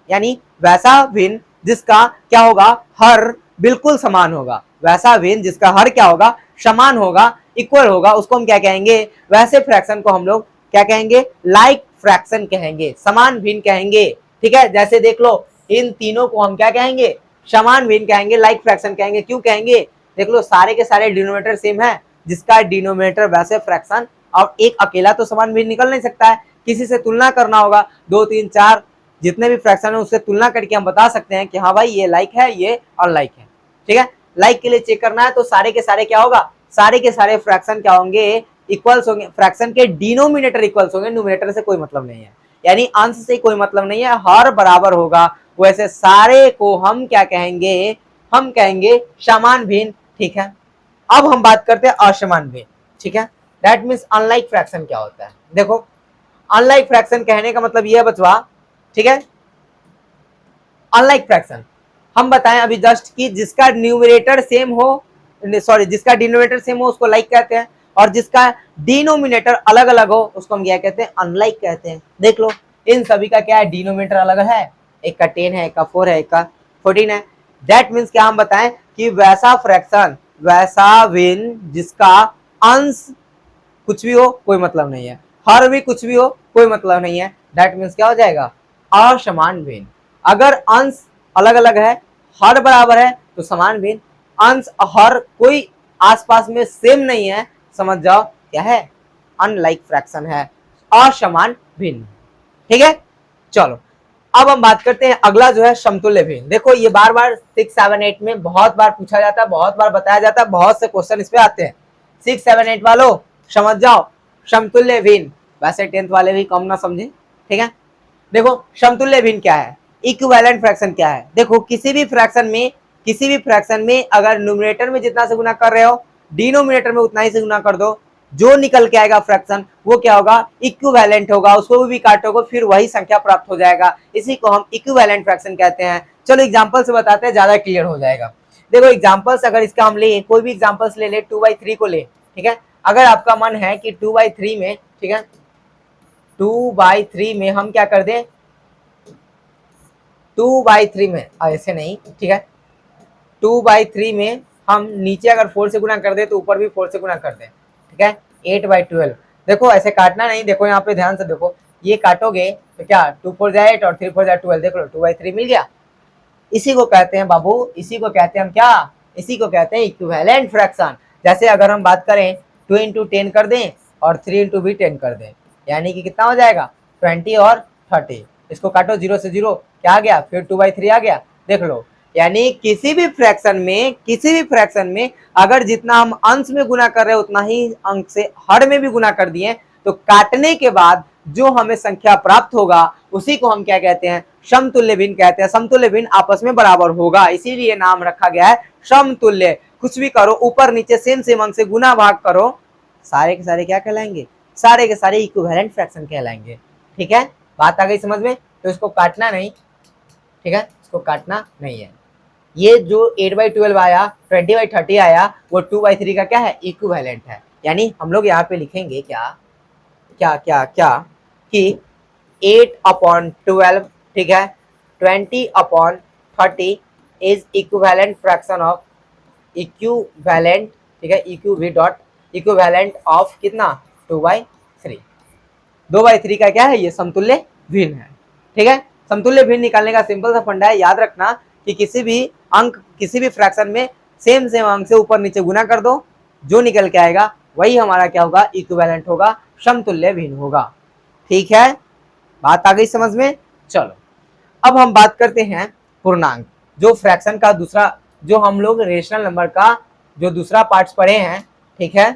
यानी वैसा भिन्न जिसका क्या होगा, हर बिल्कुल समान होगा, वैसा भिन्न जिसका हर क्या होगा, समान होगा, इक्वल होगा, उसको हम क्या कहेंगे, वैसे फ्रैक्शन को हम लोग क्या कहेंगे, लाइक फ्रैक्शन कहेंगे, समान भिन्न कहेंगे, ठीक है। जैसे देख लो इन तीनों को हम क्या कहेंगे, समान भिन्न कहेंगे, लाइक फ्रैक्शन कहेंगे। क्यों कहेंगे, देख लो सारे के सारे डिनोमिनेटर सेम है, जिसका डिनोमिनेटर वैसे फ्रैक्शन, और एक अकेला तो समान भिन्न निकल नहीं सकता है, किसी से तुलना करना होगा, 2, 3, 4 जितने भी फ्रैक्शन है उससे तुलना करके हम बता सकते हैं कि हाँ भाई ये लाइक है, ये अनलाइक है, ठीक है। लाइक के लिए चेक करना है तो सारे के सारे क्या होगा, सारे के सारे फ्रैक्शन क्या होंगे, इक्वल्स होंगे, फ्रैक्शन के डिनोमिनेटर इक्वल्स होंगे, न्यूमरेटर से कोई मतलब नहीं है, यानी अंश से कोई मतलब नहीं है, हर बराबर होगा, वैसे सारे को हम क्या कहेंगे, हम कहेंगे समान भिन्न, ठीक है। अब हम बात करते हैं असमान भिन्न, ठीक है, दैट मीन्स अनलाइक फ्रैक्शन क्या होता है। देखो अनलाइक फ्रैक्शन कहने का मतलब यह बचवा, ठीक है, अनलाइक फ्रैक्शन हम बताएं अभी जस्ट कि जिसका न्यूमरेटर सेम हो, सॉरी जिसका डिनोमिनेटर सेम हो उसको लाइक कहते हैं, और जिसका डिनोमिनेटर अलग अलग हो उसको हम क्या कहते हैं, अनलाइक कहते हैं। देख लो इन सभी का क्या है, डिनोमिनेटर अलग है, एक का 10 है, एक का 4 है, एक का 14 है। दैट मीन्स क्या हम बताएं कि वैसा फ्रैक्शन, वैसा विन जिसका अंश कुछ भी हो कोई मतलब नहीं है, हर भी कुछ भी हो कोई मतलब नहीं है, दैट मीन्स क्या हो जाएगा, असमान भिन्न। अगर अंश अलग अलग है, हर बराबर है तो समान भिन्न, अंश हर कोई आसपास में सेम नहीं है, समझ जाओ क्या है, अनलाइक फ्रैक्शन है, असमान भिन्न। ठीक है, चलो अब हम बात करते हैं अगला जो है समतुल्य भिन्न। देखो ये बार बार 6, 7, 8 में बहुत बार पूछा जाता है, बहुत बार बताया जाता है, बहुत से क्वेश्चन इस पे आते हैं। 6, 7, 8 वालों समझ जाओ समतुल्य भिन्न, वैसे 10th वाले भी कम ना समझे। ठीक है, देखो समतुल्य भिन्न क्या है, इक्विवेलेंट फ्रैक्शन क्या है। देखो किसी भी फ्रैक्शन में अगर न्यूमरेटर में जितना से गुना कर रहे हो डिनोमिनेटर में उतना ही से गुना कर दो, जो निकल के आएगा फ्रैक्शन वो क्या होगा, इक्विवेलेंट होगा, उसको भी काटोगे फिर वही संख्या प्राप्त हो जाएगा, इसी को हम इक्विवेलेंट फ्रैक्शन कहते हैं। चलो एग्जांपल से बताते हैं, ज्यादा क्लियर हो जाएगा। देखो एग्जांपल्स अगर इसका हम ले, कोई भी एग्जांपल्स ले 2/3 को ले। ठीक है, अगर आपका मन है कि 2/3 में, ठीक है 2/3 में हम क्या कर दें, 2/3 में ऐसे नहीं, ठीक है 2/3 में हम नीचे अगर 4 से गुना कर दे तो ऊपर भी 4 से गुना कर दे। ठीक है 8/12। देखो ऐसे काटना नहीं, देखो यहाँ पे ध्यान से देखो, ये काटोगे तो क्या 2 4 जाए 8 और 3 4 जाए 12, देख लो 2/3 मिल गया। इसी को कहते हैं बाबू, इसी को कहते हैं हम क्या, इसी को कहते हैं इक्विवेलेंट फ्रैक्शन। जैसे अगर हम बात करें 2 × 10 कर दें और 3 × भी 10 कर दें, यानी कि कितना हो जाएगा 20 और 30। इसको काटो 0 से 0 क्या आ गया, फिर 2/3 आ गया। देख लो यानी किसी भी फ्रैक्शन में अगर जितना हम अंश में गुना कर रहे हैं उतना ही अंक से हर में भी गुना कर दिए तो काटने के बाद जो हमें संख्या प्राप्त होगा उसी को हम क्या कहते हैं, समतुल्य भिन्न कहते हैं। समतुल्य भिन्न आपस में बराबर होगा, इसीलिए नाम रखा गया है समतुल्य। कुछ भी करो ऊपर नीचे सेम अंक से गुना भाग करो, सारे के सारे क्या कहलाएंगे, सारे के सारे इक्विवेलेंट फ्रैक्शन कहलाएंगे। ठीक है, बात आ गई समझ में, तो इसको काटना नहीं। ठीक है, इसको काटना नहीं है। ये जो 8/12 आया, 20/30 आया, वो 2/3 का क्या है, इक्विवेलेंट है। यानी हम लोग यहाँ पे लिखेंगे क्या क्या क्या क्या कि 8/12, ठीक है 20/30 is equivalent fraction of equivalent, ठीक है इक्विवेलेंट ऑफ कितना 2/3। 2/3 का क्या है, ये समतुल्य भिन्न है। ठीक है, समतुल्य भिन्न निकालने का सिंपल सा फंडा है, याद रखना कि किसी भी फ्रैक्शन में सेम अंक से ऊपर नीचे गुना कर दो, जो निकल के आएगा वही हमारा क्या होगा, इक्विवेलेंट होगा, समतुल्य भिन्न होगा। ठीक है, बात आ गई समझ में। चलो अब हम बात करते हैं पूर्णांक, जो फ्रैक्शन का दूसरा, जो हम लोग रेशनल नंबर का जो दूसरा पार्ट्स पढ़े हैं, ठीक है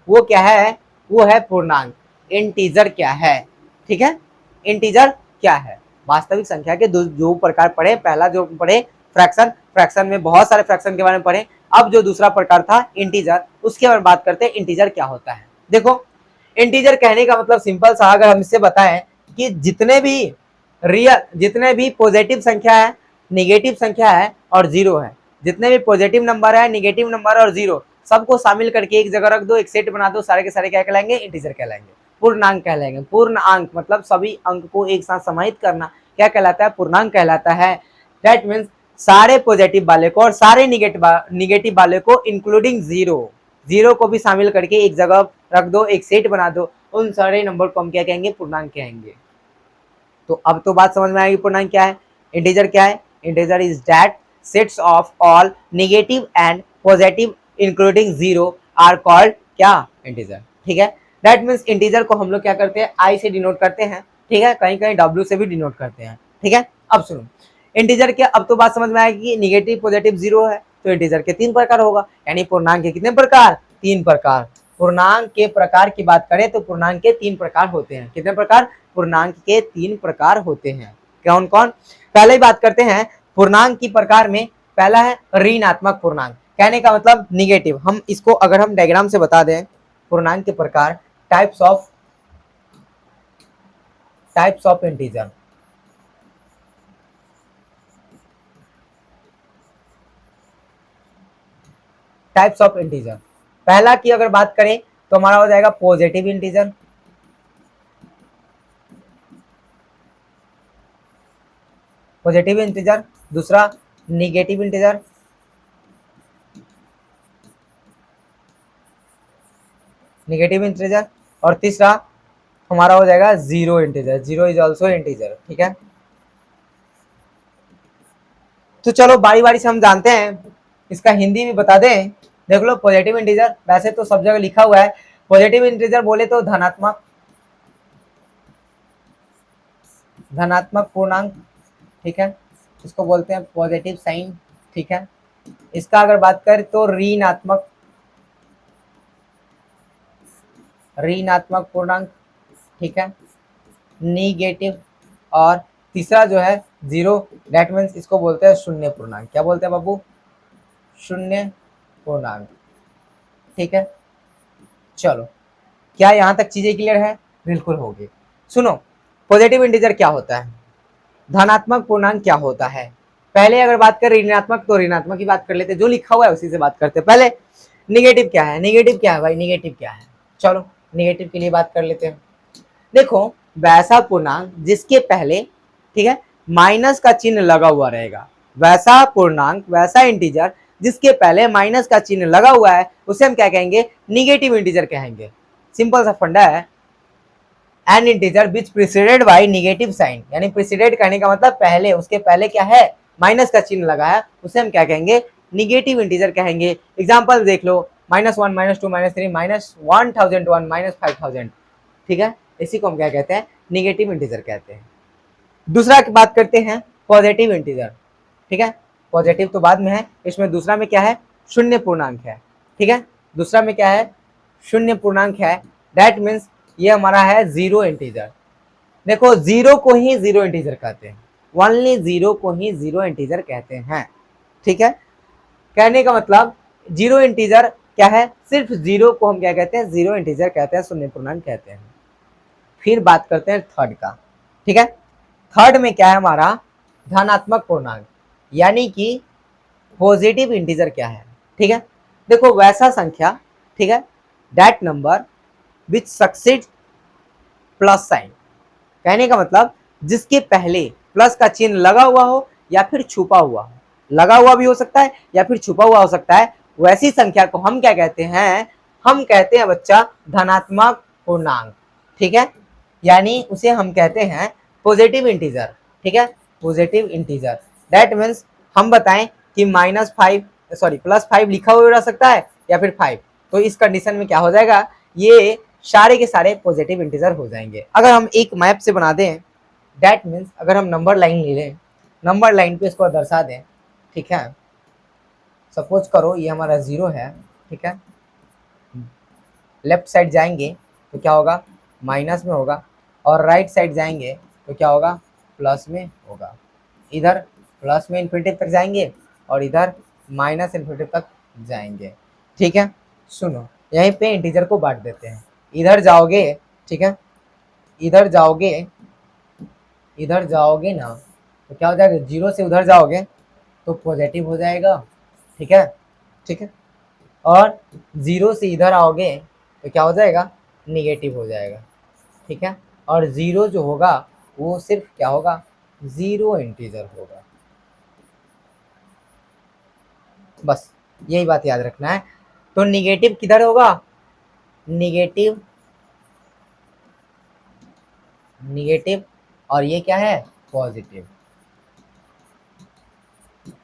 वो क्या है, वो है पूर्णांक। इंटीजर क्या है, ठीक है इंटीजर क्या है, वास्तविक संख्या के जो प्रकार पढ़े, पहला जो पढ़े फ्रैक्शन में बहुत सारे फ्रैक्शन के बारे में पढ़े, अब जो दूसरा प्रकार था इंटीजर, उसके बारे में बात करते हैं इंटीजर क्या होता है। देखो इंटीजर कहने का मतलब सिंपल सा, अगर हम इससे बताएं कि जितने भी पॉजिटिव संख्या है, निगेटिव संख्या है और जीरो है, जितने भी पॉजिटिव नंबर है, निगेटिव नंबर और जीरो, सबको शामिल करके एक जगह रख दो, एक सेट बना दो, सारे के सारे क्या कहलाएंगे, इंटीजर कहलाएंगे, पूर्णांक कहलाएंगे। पूर्णांक मतलब सभी अंक को एक साथ समाहित करना क्या कहलाता है, पूर्णांक कहलाता है। दैट मीन्स सारे पॉजिटिव वाले को और सारे निगेटिव वाले को इंक्लूडिंग जीरो को भी शामिल करके एक जगह रख दो, एक सेट बना दो, उन सारे नंबर को हम क्या कहेंगे, पूर्णांक कहेंगे। तो अब तो बात समझ में आएगी पूर्णांक क्या है, इंटीजर क्या है। Integer is that sets of all negative and positive including zero are called क्या, इंटीजर। ठीक है, दैट मीन्स इंटीजर को हम लोग क्या करते हैं, आई से डिनोट करते हैं, ठीक है कहीं कहीं डब्ल्यू से भी डिनोट करते हैं। ठीक है, अब सुनो इंटीजर क्या, अब तो बात समझ में आएगी, निगेटिव पॉजिटिव जीरो है तो इंटीजर के 3 प्रकार होगा, यानी पूर्णांक के कितने प्रकार, 3 प्रकार। पूर्णांक के प्रकार की बात करें तो पूर्णांक के 3 प्रकार होते हैं। कितने प्रकार, पूर्णांक के 3 प्रकार होते हैं। कौन कौन, पहले ही बात करते हैं पूर्णांक की प्रकार में, पहला है ऋणात्मक पूर्णांक, कहने का मतलब निगेटिव। हम इसको अगर हम डायग्राम से बता दें, पूर्णांक के प्रकार, types of integer, types of integer. पहला की अगर बात करें तो हमारा हो जाएगा पॉजिटिव इंटीजर, पॉजिटिव इंटीजर। दूसरा निगेटिव इंटीजर, निगेटिव इंटीजर। और तीसरा हमारा हो जाएगा zero integer, zero is also integer. ठीक है, तो चलो बारी बारी से हम जानते हैं, इसका हिंदी भी बता दें। देख लो पॉजिटिव इंटीजर, वैसे तो सब जगह लिखा हुआ है। पॉजिटिव इंटीजर बोले तो धनात्मक, धनात्मक पूर्णांक। ठीक है, इसको बोलते हैं पॉजिटिव साइन। ठीक है, इसका अगर बात करें तो ऋणात्मक, ऋणात्मक पूर्णांक। ठीक है, निगेटिव। और तीसरा जो है जीरो, दैट मीन्स इसको बोलते हैं शून्य पूर्णांक। क्या बोलते हैं बाबू? शून्य पूर्णांक। ठीक है, चलो क्या यहां तक चीजें क्लियर है? बिल्कुल होगी। सुनो, पॉजिटिव इंटीजर क्या होता है, धनात्मक पूर्णांक क्या होता है। पहले अगर बात करें ऋणात्मक तो ऋणात्मक की बात कर लेते, जो लिखा हुआ है उसी से बात करते। पहले निगेटिव क्या है, निगेटिव क्या है भाई, निगेटिव क्या है? चलो निगेटिव के लिए बात कर लेते हैं। देखो, वैसा पूर्णांक जिसके पहले, ठीक है, माइनस का चिन्ह लगा हुआ रहेगा, वैसा पूर्णांक, वैसा इंटीजर जिसके पहले माइनस का चिन्ह लगा हुआ है, उसे हम क्या कहेंगे? निगेटिव इंटीजर कहेंगे। सिंपल सा फंडा है। An integer which preceded by negative sign, यानी प्रिसीडेड करने का मतलब पहले, उसके पहले क्या है? माइनस का चिन्ह लगा है, उसे हम क्या कहेंगे? निगेटिव इंटीजर कहेंगे। एग्जांपल देख लो, -1, -2, -3, -1001, -5000। ठीक है, इसी को हम क्या कहते हैं? निगेटिव इंटीजर कहते हैं। दूसरा की बात करते हैं, पॉजिटिव इंटीजर। ठीक है, पॉजिटिव तो बाद में है, इसमें दूसरा में क्या है? शून्य पूर्णांक है। ठीक है, दूसरा में क्या है? शून्य पूर्णांक है। दैट मीन्स ये हमारा है जीरो इंटीजर। देखो, जीरो को ही जीरो इंटीजर कहते हैं, ओनली जीरो को ही जीरो इंटीजर कहते हैं। ठीक है, कहने का मतलब जीरो इंटीजर क्या है? सिर्फ जीरो को हम क्या कहते हैं? जीरो इंटीजर कहते हैं, शून्य पूर्णांक कहते हैं। फिर बात करते हैं थर्ड का। ठीक है, थर्ड में क्या है हमारा? धनात्मक पूर्णांक, यानी कि पॉजिटिव इंटीजर क्या है? ठीक है, देखो वैसा संख्या, ठीक है, that number which succeed plus sign. कहने का मतलब जिसके पहले प्लस का चिन्ह लगा हुआ हो या फिर छुपा हुआ हो, लगा हुआ भी हो सकता है या फिर छुपा हुआ हो सकता है, वैसी संख्या को हम क्या कहते हैं? हम कहते हैं बच्चा धनात्मक पूर्णांक। ठीक है, यानी उसे हम कहते हैं पॉजिटिव इंटीजर। ठीक है, पॉजिटिव इंटीजर। दैट मीन्स हम बताएं कि -5, सॉरी +5 लिखा हुआ रह सकता है या फिर 5, तो इस कंडीशन में क्या हो जाएगा? ये सारे के सारे पॉजिटिव इंटीजर हो जाएंगे। अगर हम एक मैप से बना दें, दैट मीन्स अगर हम नंबर लाइन ले लें, नंबर लाइन पे इसको दर्शा दें। ठीक है, सपोज करो ये हमारा जीरो है। ठीक है, लेफ्ट साइड जाएंगे तो क्या होगा? माइनस में होगा, और राइट साइड जाएंगे तो क्या होगा? प्लस में होगा। इधर प्लस में इन्फिनिटिव तक जाएंगे और इधर माइनस इन्फिनिटिव तक जाएंगे। ठीक है, सुनो यहीं पे इंटीजर को बांट देते हैं। इधर जाओगे, ठीक है, इधर जाओगे, इधर जाओगे ना तो क्या हो जाएगा? जीरो से उधर जाओगे तो पॉजिटिव हो जाएगा। ठीक है, ठीक है, और जीरो से इधर आओगे तो क्या हो जाएगा? निगेटिव हो जाएगा। ठीक है, और जीरो जो होगा वो सिर्फ क्या होगा? जीरो इंटीजर होगा। बस यही बात याद रखना है। तो निगेटिव किधर होगा? निगेटिव, निगेटिव, और ये क्या है? पॉजिटिव।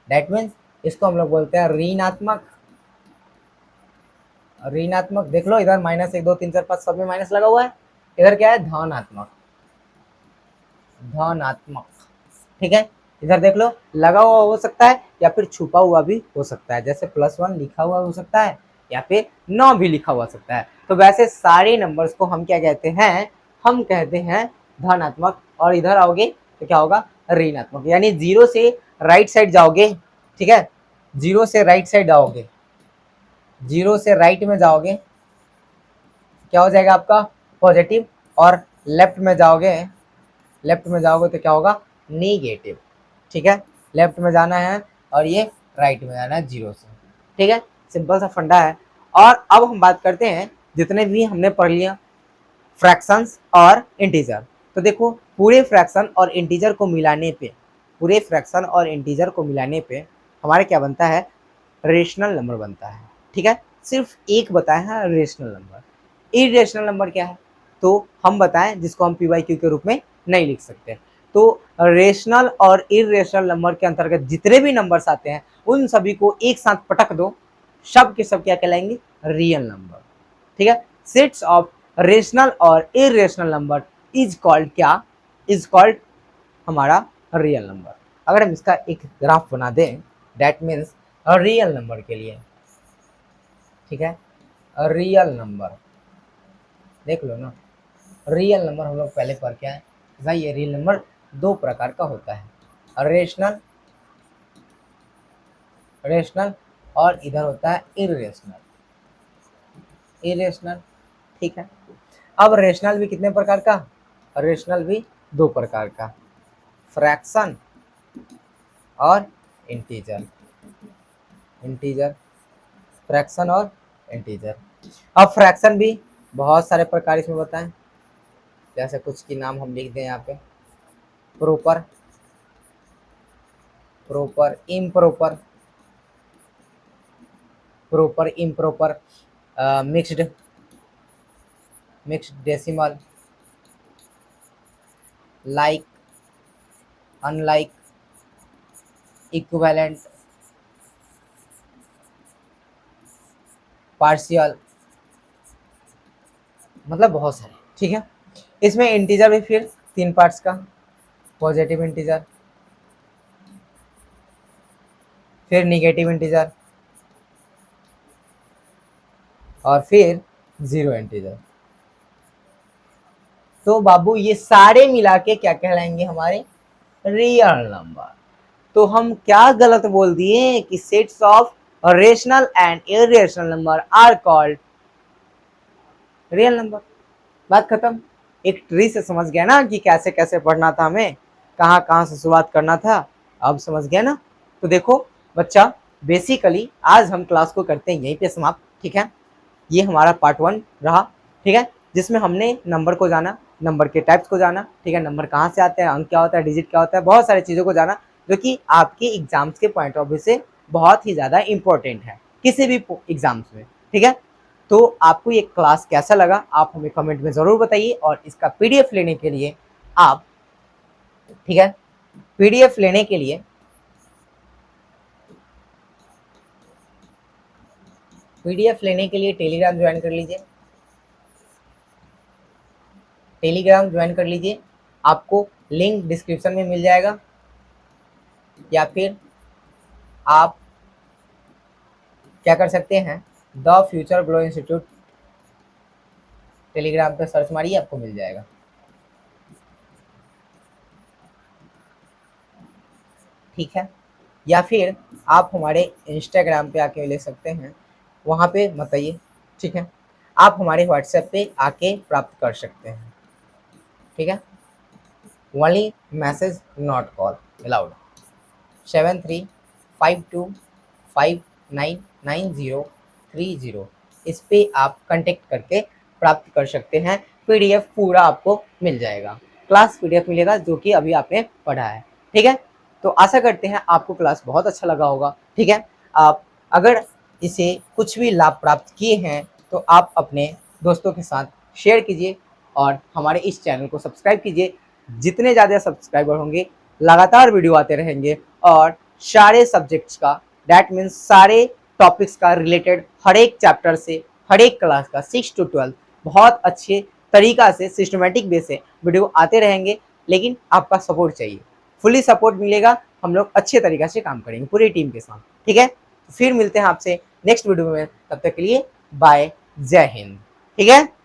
दैट मीन्स इसको हम लोग बोलते हैं ऋणात्मक। ऋणात्मक देख लो, इधर -1, 2, 3, 4, 5 सब में माइनस लगा हुआ है। इधर क्या है? धनात्मक, धनात्मक। ठीक है, इधर देख लो, लगा हुआ हो सकता है या फिर छुपा हुआ भी हो सकता है, जैसे +1 लिखा हुआ हो सकता है या फिर 9 भी लिखा हुआ सकता है। तो वैसे सारे नंबर्स को हम क्या कहते हैं? हम कहते हैं धनात्मक। और इधर आओगे तो क्या होगा? ऋणात्मक। यानी जीरो से राइट साइड जाओगे, ठीक है, जीरो से राइट साइड आओगे, जीरो से राइट में जाओगे क्या हो जाएगा आपका? पॉजिटिव। और लेफ्ट में जाओगे, लेफ्ट में जाओगे तो क्या होगा? निगेटिव। ठीक है, लेफ्ट में जाना है और ये राइट में जाना है जीरो से। ठीक है, सिंपल सा फंडा है। और अब हम बात करते हैं जितने भी हमने पढ़ लिया फ्रैक्शंस और इंटीजर। तो देखो पूरे फ्रैक्शन और इंटीजर को मिलाने पे, पूरे फ्रैक्शन और इंटीजर को मिलाने पे हमारे क्या बनता है, रेशनल नंबर बनता है। ठीक है, सिर्फ एक बताया है रेशनल नंबर। इरेशनल नंबर क्या है, तो हम बताएं जिसको हम पी/क्यू के रूप में नहीं लिख सकते। तो रेशनल और इरेशनल नंबर के अंतर्गत जितने भी नंबर्स आते हैं उन सभी को एक साथ पटक दो, सब के सब क्या कहलाएंगे, रियल नंबर। ठीक है, सेट्स ऑफ रेशनल और इरेशनल नंबर इज कॉल्ड क्या, इज कॉल्ड हमारा रियल नंबर। अगर हम इसका एक ग्राफ बना दें, दैट मीन्स रियल नंबर के लिए, ठीक है, रियल नंबर देख लो ना, रियल नंबर हम लोग पहले पढ़ के आए भाई। ये रियल नंबर दो प्रकार का होता है, रेशनल, रेशनल और इधर होता है इरेशनल, इरेशनल। ठीक है, अब रेशनल भी कितने प्रकार का, रेशनल भी दो प्रकार का, फ्रैक्शन और इंटीजर, इंटीजर, फ्रैक्शन और इंटीजर। अब फ्रैक्शन भी बहुत सारे प्रकार इसमें बताएं, जैसे कुछ की नाम हम लिख दें यहाँ पे, proper, proper, improper, proper, improper, mixed, mixed decimal, like, unlike, equivalent, partial, मतलब बहुत सारे। ठीक है, इसमें इंटीजर भी फिर तीन पार्ट्स का, पॉजिटिव इंटीजर, फिर निगेटिव इंटीजर और फिर जीरो इंटीजर। तो बाबू ये सारे मिला के क्या कहलाएंगे, हमारे रियल नंबर। तो हम क्या गलत बोल दिए कि sets of rational and irrational number are called real number. बात खत्म। एक ट्री से समझ गया ना कि कैसे कैसे पढ़ना था, हमें कहाँ कहाँ से शुरुआत करना था, अब समझ गया ना। तो देखो बच्चा, बेसिकली आज हम क्लास को करते हैं यहीं पे समाप्त। ठीक है, ये हमारा पार्ट 1 रहा। ठीक है, जिसमें हमने नंबर को जाना, नंबर के टाइप्स को जाना, ठीक है, नंबर कहाँ से आते हैं, अंक क्या होता है, डिजिट क्या होता है, बहुत सारी चीज़ों को जाना जो कि आपके एग्जाम्स के पॉइंट ऑफ व्यू से बहुत ही ज़्यादा इंपॉर्टेंट है किसी भी एग्जाम्स में। ठीक है, तो आपको ये क्लास कैसा लगा आप हमें कमेंट में ज़रूर बताइए। और इसका पीडीएफ लेने के लिए आप, ठीक है, पीडीएफ लेने के लिए टेलीग्राम ज्वाइन कर लीजिए, टेलीग्राम ज्वाइन कर लीजिए। आपको लिंक डिस्क्रिप्शन में मिल जाएगा, या फिर आप क्या कर सकते हैं, the Future Glow institute Telegram पे सर्च मारिए, आपको मिल जाएगा। ठीक है, या फिर आप हमारे इंस्टाग्राम पे आके ले सकते हैं, वहाँ पे मत आइए। ठीक है, आप हमारे व्हाट्सएप पे आके प्राप्त कर सकते हैं। ठीक है, only message not call allowed, 7352599030 इस पे आप कांटेक्ट करके प्राप्त कर सकते हैं। पीडीएफ पूरा आपको मिल जाएगा, क्लास पीडीएफ मिलेगा जो कि अभी आपने पढ़ा है। ठीक है, तो आशा करते हैं आपको क्लास बहुत अच्छा लगा होगा। ठीक है, आप अगर इसे कुछ भी लाभ प्राप्त किए हैं तो आप अपने दोस्तों के साथ शेयर कीजिए और हमारे इस चैनल को सब्सक्राइब कीजिए। जितने ज़्यादा सब्सक्राइबर होंगे लगातार वीडियो आते रहेंगे और सारे सब्जेक्ट्स का, डैट मीन्स सारे टॉपिक्स का रिलेटेड हर एक चैप्टर से, हर एक क्लास का 6 to 12 बहुत अच्छे तरीका से सिस्टमेटिक वे से वीडियो आते रहेंगे। लेकिन आपका सपोर्ट चाहिए, फुली सपोर्ट मिलेगा, हम लोग अच्छे तरीके से काम करेंगे पूरी टीम के साथ। ठीक है, फिर मिलते हैं आपसे नेक्स्ट वीडियो में, तब तक के लिए बाय, जय हिंद। ठीक है।